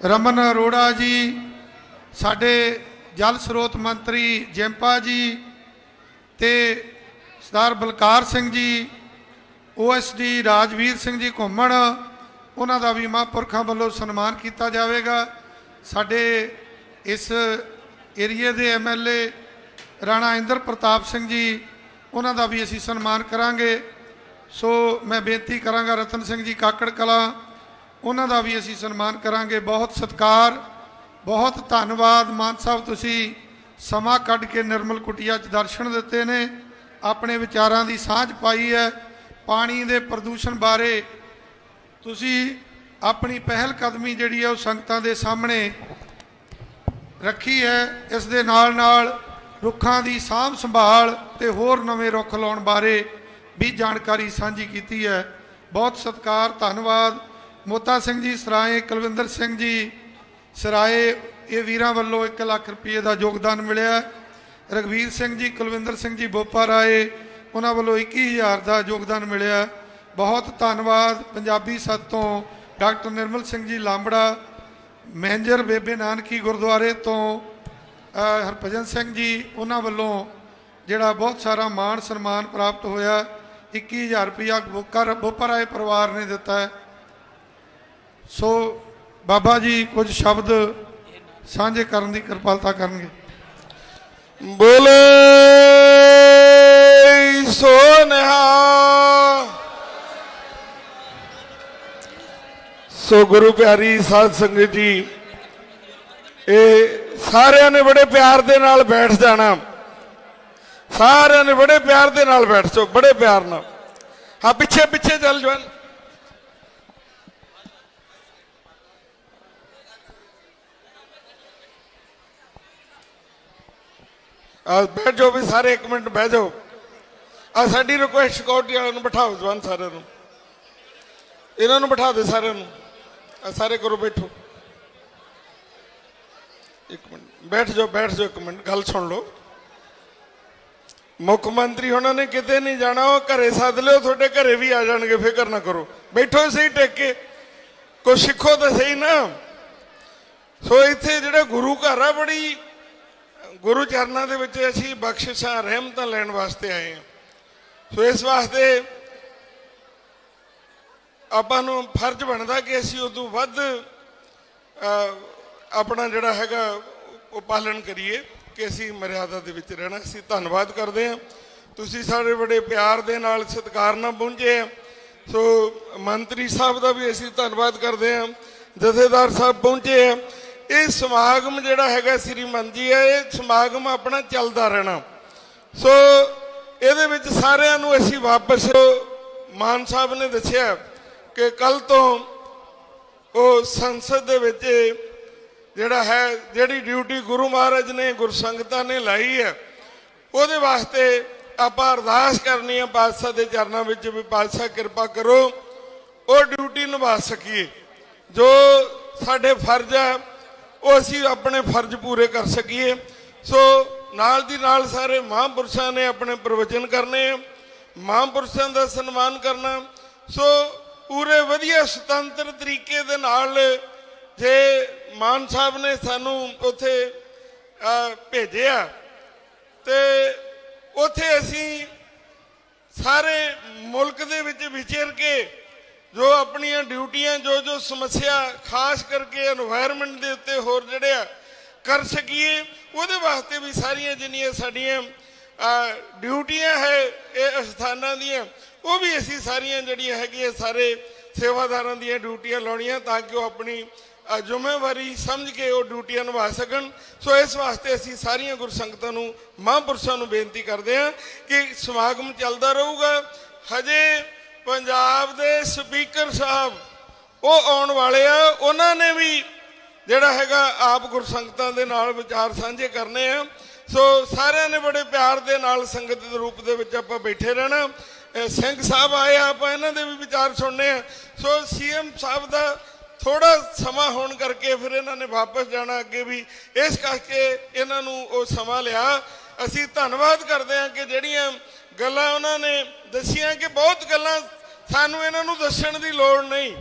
ਰਮਨ ਅਰੋੜਾ ਜੀ, ਸਾਡੇ ਜਲ ਸਰੋਤ ਮੰਤਰੀ ਜੈਂਪਾ ਜੀ ਤੇ ਸਰਦਾਰ ਬਲਕਾਰ ਸਿੰਘ ਜੀ, OSD ਰਾਜਵੀਰ ਸਿੰਘ ਜੀ ਘੁੰਮਣ, ਉਹਨਾਂ ਦਾ ਵੀ ਮਹਾਂਪੁਰਖਾਂ ਵੱਲੋਂ ਸਨਮਾਨ ਕੀਤਾ ਜਾਵੇਗਾ। ਸਾਡੇ ਇਸ ਏਰੀਏ ਦੇ MLA ਰਾਣਾ ਇੰਦਰ ਪ੍ਰਤਾਪ ਸਿੰਘ ਜੀ, ਉਹਨਾਂ ਦਾ ਵੀ ਅਸੀਂ ਸਨਮਾਨ ਕਰਾਂਗੇ। ਸੋ ਮੈਂ ਬੇਨਤੀ ਕਰਾਂਗਾ ਰਤਨ ਸਿੰਘ ਜੀ ਕਾਕੜ ਕਲਾਂ, ਉਹਨਾਂ ਦਾ ਵੀ ਅਸੀਂ ਸਨਮਾਨ ਕਰਾਂਗੇ। ਬਹੁਤ ਸਤਿਕਾਰ, ਬਹੁਤ ਧੰਨਵਾਦ ਮਾਨ ਸਾਹਿਬ, ਤੁਸੀਂ ਸਮਾਂ ਕੱਢ ਕੇ ਨਿਰਮਲ ਕੁਟੀਆ 'ਚ ਦਰਸ਼ਨ ਦਿੱਤੇ ਨੇ, ਆਪਣੇ ਵਿਚਾਰਾਂ ਦੀ ਸਾਂਝ ਪਾਈ ਹੈ। ਪਾਣੀ ਦੇ ਪ੍ਰਦੂਸ਼ਣ ਬਾਰੇ ਤੁਸੀਂ ਆਪਣੀ ਪਹਿਲ ਕਦਮੀ ਜਿਹੜੀ ਹੈ ਉਹ ਸੰਗਤਾਂ ਦੇ ਸਾਹਮਣੇ ਰੱਖੀ ਹੈ। ਇਸ ਦੇ ਨਾਲ ਨਾਲ ਰੁੱਖਾਂ ਦੀ ਸਾਂਭ ਸੰਭਾਲ ਤੇ ਹੋਰ ਨਵੇਂ ਰੁੱਖ ਲਾਉਣ ਬਾਰੇ ਵੀ ਜਾਣਕਾਰੀ ਸਾਂਝੀ ਕੀਤੀ ਹੈ। ਬਹੁਤ ਸਤਿਕਾਰ, ਧੰਨਵਾਦ। ਮੋਤਾ ਸਿੰਘ ਜੀ ਸਰਾਏ, ਕੁਲਵਿੰਦਰ ਸਿੰਘ ਜੀ ਸਰਾਏ, ਇਹ ਵੀਰਾਂ ਵੱਲੋਂ 1 ਲੱਖ ਰੁਪਏ ਦਾ ਯੋਗਦਾਨ ਮਿਲਿਆ। ਰਘਵੀਰ ਸਿੰਘ ਜੀ, ਕੁਲਵਿੰਦਰ ਸਿੰਘ ਜੀ ਬੋਪਾ ਰਾਏ, ਉਹਨਾਂ ਵੱਲੋਂ 21,000 ਦਾ ਯੋਗਦਾਨ ਮਿਲਿਆ। ਬਹੁਤ ਧੰਨਵਾਦ। ਪੰਜਾਬੀ ਸੱਤ ਤੋਂ ਡਾਕਟਰ ਨਿਰਮਲ ਸਿੰਘ ਜੀ ਲਾਂਬੜਾ, ਮੈਨੇਜਰ ਬੇਬੇ ਨਾਨਕੀ ਗੁਰਦੁਆਰੇ ਤੋਂ ਹਰਭਜਨ ਸਿੰਘ ਜੀ, ਉਹਨਾਂ ਵੱਲੋਂ ਜਿਹੜਾ ਬਹੁਤ ਸਾਰਾ ਮਾਣ ਸਨਮਾਨ ਪ੍ਰਾਪਤ ਹੋਇਆ। 21,000 ਰੁਪਇਆ ਬੋਪਾ ਰਾਏ ਪਰਿਵਾਰ ਨੇ ਦਿੱਤਾ ਹੈ। ਸੋ ਬਾਬਾ ਜੀ ਕੁਝ ਸ਼ਬਦ ਸਾਂਝੇ ਕਰਨ ਦੀ ਕਿਰਪਾਲਤਾ ਕਰਨਗੇ। ਬੋਲੇ ਸੋ ਨਿਹਾਲ। ਸੋ ਗੁਰੂ ਪਿਆਰੀ ਸਾਧ ਸੰਗਤ ਜੀ, ਇਹ ਸਾਰਿਆਂ ਨੇ ਬੜੇ ਪਿਆਰ ਦੇ ਨਾਲ ਬੈਠ ਜਾਣਾ। ਸਾਰਿਆਂ ਨੇ ਬੜੇ ਪਿਆਰ ਦੇ ਨਾਲ ਬੈਠ ਜਾਓ, ਬੜੇ ਪਿਆਰ ਨਾਲ। ਹਾਂ, ਪਿੱਛੇ ਪਿੱਛੇ ਚੱਲ ਜਾਓ। ਬੈਠ ਜਾਓ ਵੀ ਸਾਰੇ, 1 ਮਿੰਟ ਬਹਿ ਜਾਓ। ਆ ਸਾਡੀ ਰਿਕੁਐਸਟ ਸਿਕਿਉਰਿਟੀ ਵਾਲਿਆਂ ਨੂੰ ਬਿਠਾਓ, ਜਵਾਨ ਸਾਰਿਆਂ ਨੂੰ, ਇਹਨਾਂ ਨੂੰ ਬਿਠਾ ਦੇ ਸਾਰਿਆਂ ਨੂੰ। ਆ ਸਾਰੇ ਕਰੋ, ਬੈਠੋ 1 ਮਿੰਟ, ਬੈਠ ਜਾਓ 1 ਮਿੰਟ, ਗੱਲ ਸੁਣ ਲਓ। ਮੁੱਖ ਮੰਤਰੀ ਉਹਨਾਂ ਨੇ ਕਿਤੇ ਨਹੀਂ ਜਾਣਾ, ਉਹ ਘਰੇ ਸੱਦ ਲਿਓ, ਤੁਹਾਡੇ ਘਰੇ ਵੀ ਆ ਜਾਣਗੇ, ਫਿਕਰ ਨਾ ਕਰੋ। ਬੈਠੋ ਸਹੀ ਟਿਕ ਕੇ, ਕੁਛ ਸਿੱਖੋ ਤਾਂ ਸਹੀ ਨਾ। ਸੋ ਇੱਥੇ ਜਿਹੜਾ ਗੁਰੂ ਘਰ ਆ, ਬੜੀ ਗੁਰੂ ਚਰਨਾਂ ਦੇ ਵਿੱਚ ਅਸੀਂ ਬਖਸ਼ਿਸ਼ਾਂ ਰਹਿਮਤਾਂ ਲੈਣ ਵਾਸਤੇ ਆਏ ਹਾਂ। ਸੋ ਇਸ ਵਾਸਤੇ ਆਪਾਂ ਨੂੰ ਫਰਜ਼ ਬਣਦਾ ਕਿ ਅਸੀਂ ਉਦੋਂ ਵੱਧ ਆਪਣਾ ਜਿਹੜਾ ਹੈਗਾ ਉਹ ਪਾਲਣ ਕਰੀਏ ਕਿ ਅਸੀਂ ਮਰਿਆਦਾ ਦੇ ਵਿੱਚ ਰਹਿਣਾ। ਅਸੀਂ ਧੰਨਵਾਦ ਕਰਦੇ ਹਾਂ, ਤੁਸੀਂ ਸਾਡੇ ਬੜੇ ਪਿਆਰ ਦੇ ਨਾਲ ਸਤਿਕਾਰ ਨਾਲ ਪਹੁੰਚੇ ਆ। ਸੋ ਮੰਤਰੀ ਸਾਹਿਬ ਦਾ ਵੀ ਅਸੀਂ ਧੰਨਵਾਦ ਕਰਦੇ ਹਾਂ, ਜਥੇਦਾਰ ਸਾਹਿਬ ਪਹੁੰਚੇ ਆ। ਇਹ ਸਮਾਗਮ ਜਿਹੜਾ ਹੈਗਾ ਸ੍ਰੀਮੰਤ ਜੀ ਹੈ, ਇਹ ਸਮਾਗਮ ਆਪਣਾ ਚੱਲਦਾ ਰਹਿਣਾ। ਸੋ ਇਹਦੇ ਵਿੱਚ ਸਾਰਿਆਂ ਨੂੰ ਅਸੀਂ ਵਾਪਸ, ਮਾਨ ਸਾਹਿਬ ਨੇ ਦੱਸਿਆ ਕਿ ਕੱਲ ਤੋਂ ਉਹ ਸੰਸਦ ਦੇ ਵਿੱਚ ਜਿਹੜਾ ਹੈ, ਜਿਹੜੀ ਡਿਊਟੀ ਗੁਰੂ ਮਹਾਰਾਜ ਨੇ ਗੁਰਸੰਗਤਾਂ ਨੇ ਲਾਈ ਹੈ, ਉਹਦੇ ਵਾਸਤੇ ਆਪਾਂ ਅਰਦਾਸ ਕਰਨੀ ਹੈ ਪਾਤਸ਼ਾਹ ਦੇ ਚਰਨਾਂ ਵਿੱਚ ਵੀ ਪਾਤਸ਼ਾਹ ਕਿਰਪਾ ਕਰੋ ਉਹ ਡਿਊਟੀ ਨਿਭਾ ਸਕੀਏ। ਜੋ ਸਾਡੇ ਫਰਜ਼ ਹੈ ਉਹ ਅਸੀਂ ਆਪਣੇ ਫਰਜ਼ ਪੂਰੇ ਕਰ ਸਕੀਏ। ਸੋ ਨਾਲ ਦੀ ਨਾਲ ਸਾਰੇ ਮਹਾਂਪੁਰਸ਼ਾਂ ਨੇ ਆਪਣੇ ਪ੍ਰਵਚਨ ਕਰਨੇ ਆ, ਮਹਾਂਪੁਰਸ਼ਾਂ ਦਾ ਸਨਮਾਨ ਕਰਨਾ। ਸੋ ਪੂਰੇ ਵਧੀਆ ਸੁਤੰਤਰ ਤਰੀਕੇ ਦੇ ਨਾਲ ਜੇ ਮਾਨ ਸਾਹਿਬ ਨੇ ਸਾਨੂੰ ਉੱਥੇ ਭੇਜਿਆ ਤੇ ਉੱਥੇ ਅਸੀਂ ਸਾਰੇ ਮੁਲਕ ਦੇ ਵਿੱਚ ਵਿਚਰ ਕੇ ਜੋ ਆਪਣੀਆਂ ਡਿਊਟੀਆਂ, ਜੋ ਸਮੱਸਿਆ ਖਾਸ ਕਰਕੇ এনवायरमेंट ਦੇ ਉੱਤੇ ਹੋਰ ਜਿਹੜੇ ਆ ਕਰ ਸਕੀਏ, ਉਹਦੇ ਵਾਸਤੇ ਵੀ ਸਾਰੀਆਂ ਜਿੰਨੀਆਂ ਸਾਡੀਆਂ ਡਿਊਟੀਆਂ ਹੈ ਇਹ ਅਸਥਾਨਾਂ ਦੀਆਂ, ਉਹ ਵੀ ਅਸੀਂ ਸਾਰੀਆਂ ਜਿਹੜੀਆਂ ਹੈਗੀਆਂ ਸਾਰੇ ਸੇਵਾਦਾਰਾਂ ਦੀਆਂ ਡਿਊਟੀਆਂ ਲਾਉਣੀਆਂ ਤਾਂ ਕਿ ਉਹ ਆਪਣੀ ਜ਼ਿੰਮੇਵਾਰੀ ਸਮਝ ਕੇ ਉਹ ਡਿਊਟੀਆਂ ਨਿਭਾ ਸਕਣ। ਸੋ ਇਸ ਵਾਸਤੇ ਅਸੀਂ ਸਾਰੀਆਂ ਗੁਰਸੰਗਤਾਂ ਨੂੰ, ਮਹਾਂਪੁਰਸ਼ਾਂ ਨੂੰ ਬੇਨਤੀ ਕਰਦੇ ਹਾਂ ਕਿ ਸਮਾਗਮ ਚੱਲਦਾ ਰਹੂਗਾ। ਹਜੇ ਪੰਜਾਬ ਦੇ ਸਪੀਕਰ ਸਾਹਿਬ ਉਹ ਆਉਣ ਵਾਲੇ ਆ, ਉਹਨਾਂ ਨੇ ਵੀ ਜਿਹੜਾ ਹੈਗਾ ਆਪ ਗੁਰਸੰਗਤਾਂ ਦੇ ਨਾਲ ਵਿਚਾਰ ਸਾਂਝੇ ਕਰਨੇ ਆ। ਸੋ ਸਾਰਿਆਂ ਨੇ ਬੜੇ ਪਿਆਰ ਦੇ ਨਾਲ ਸੰਗਤ ਦੇ ਰੂਪ ਦੇ ਵਿੱਚ ਆਪਾਂ ਬੈਠੇ ਰਹਿਣਾ। ਸਿੰਘ ਸਾਹਿਬ ਆਏ ਆ, ਆਪਾਂ ਇਹਨਾਂ ਦੇ ਵੀ ਵਿਚਾਰ ਸੁਣਨੇ ਆ। ਸੋ ਸੀਐਮ ਸਾਹਿਬ ਦਾ ਥੋੜਾ ਸਮਾਂ ਹੋਣ ਕਰਕੇ ਫਿਰ ਇਹਨਾਂ ਨੇ ਵਾਪਸ ਜਾਣਾ ਅੱਗੇ ਵੀ, ਇਸ ਕਰਕੇ ਇਹਨਾਂ ਨੂੰ ਉਹ ਸਮਾਂ ਲਿਆ। ਅਸੀਂ ਧੰਨਵਾਦ ਕਰਦੇ ਹਾਂ ਕਿ ਜਿਹੜੀਆਂ ਗੱਲਾਂ ਉਹਨਾਂ ਨੇ ਦੱਸੀਆਂ, ਕਿ ਬਹੁਤ ਗੱਲਾਂ ਸਾਨੂੰ ਇਹਨਾਂ ਨੂੰ ਦੱਸਣ ਦੀ ਲੋੜ ਨਹੀਂ,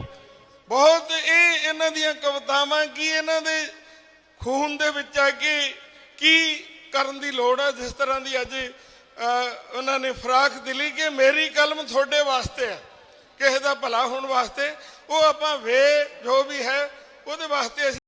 ਬਹੁਤ ਇਹ ਇਹਨਾਂ ਦੀਆਂ ਕਵਿਤਾਵਾਂ ਕੀ ਇਹਨਾਂ ਦੇ ਖੂਨ ਦੇ ਵਿੱਚ ਆ ਕਿ ਕੀ ਕਰਨ ਦੀ ਲੋੜ ਆ। ਜਿਸ ਤਰ੍ਹਾਂ ਦੀ ਅੱਜ ਉਹਨਾਂ ਨੇ ਫਰਾਖ ਦਿਲੀ ਕਿ ਮੇਰੀ ਕਲਮ ਤੁਹਾਡੇ ਵਾਸਤੇ ਆ, ਕਿਸੇ ਦਾ ਭਲਾ ਹੋਣ ਵਾਸਤੇ, ਉਹ ਆਪਾਂ ਵੇ ਜੋ ਵੀ ਹੈ ਉਹਦੇ ਵਾਸਤੇ ਅਸੀਂ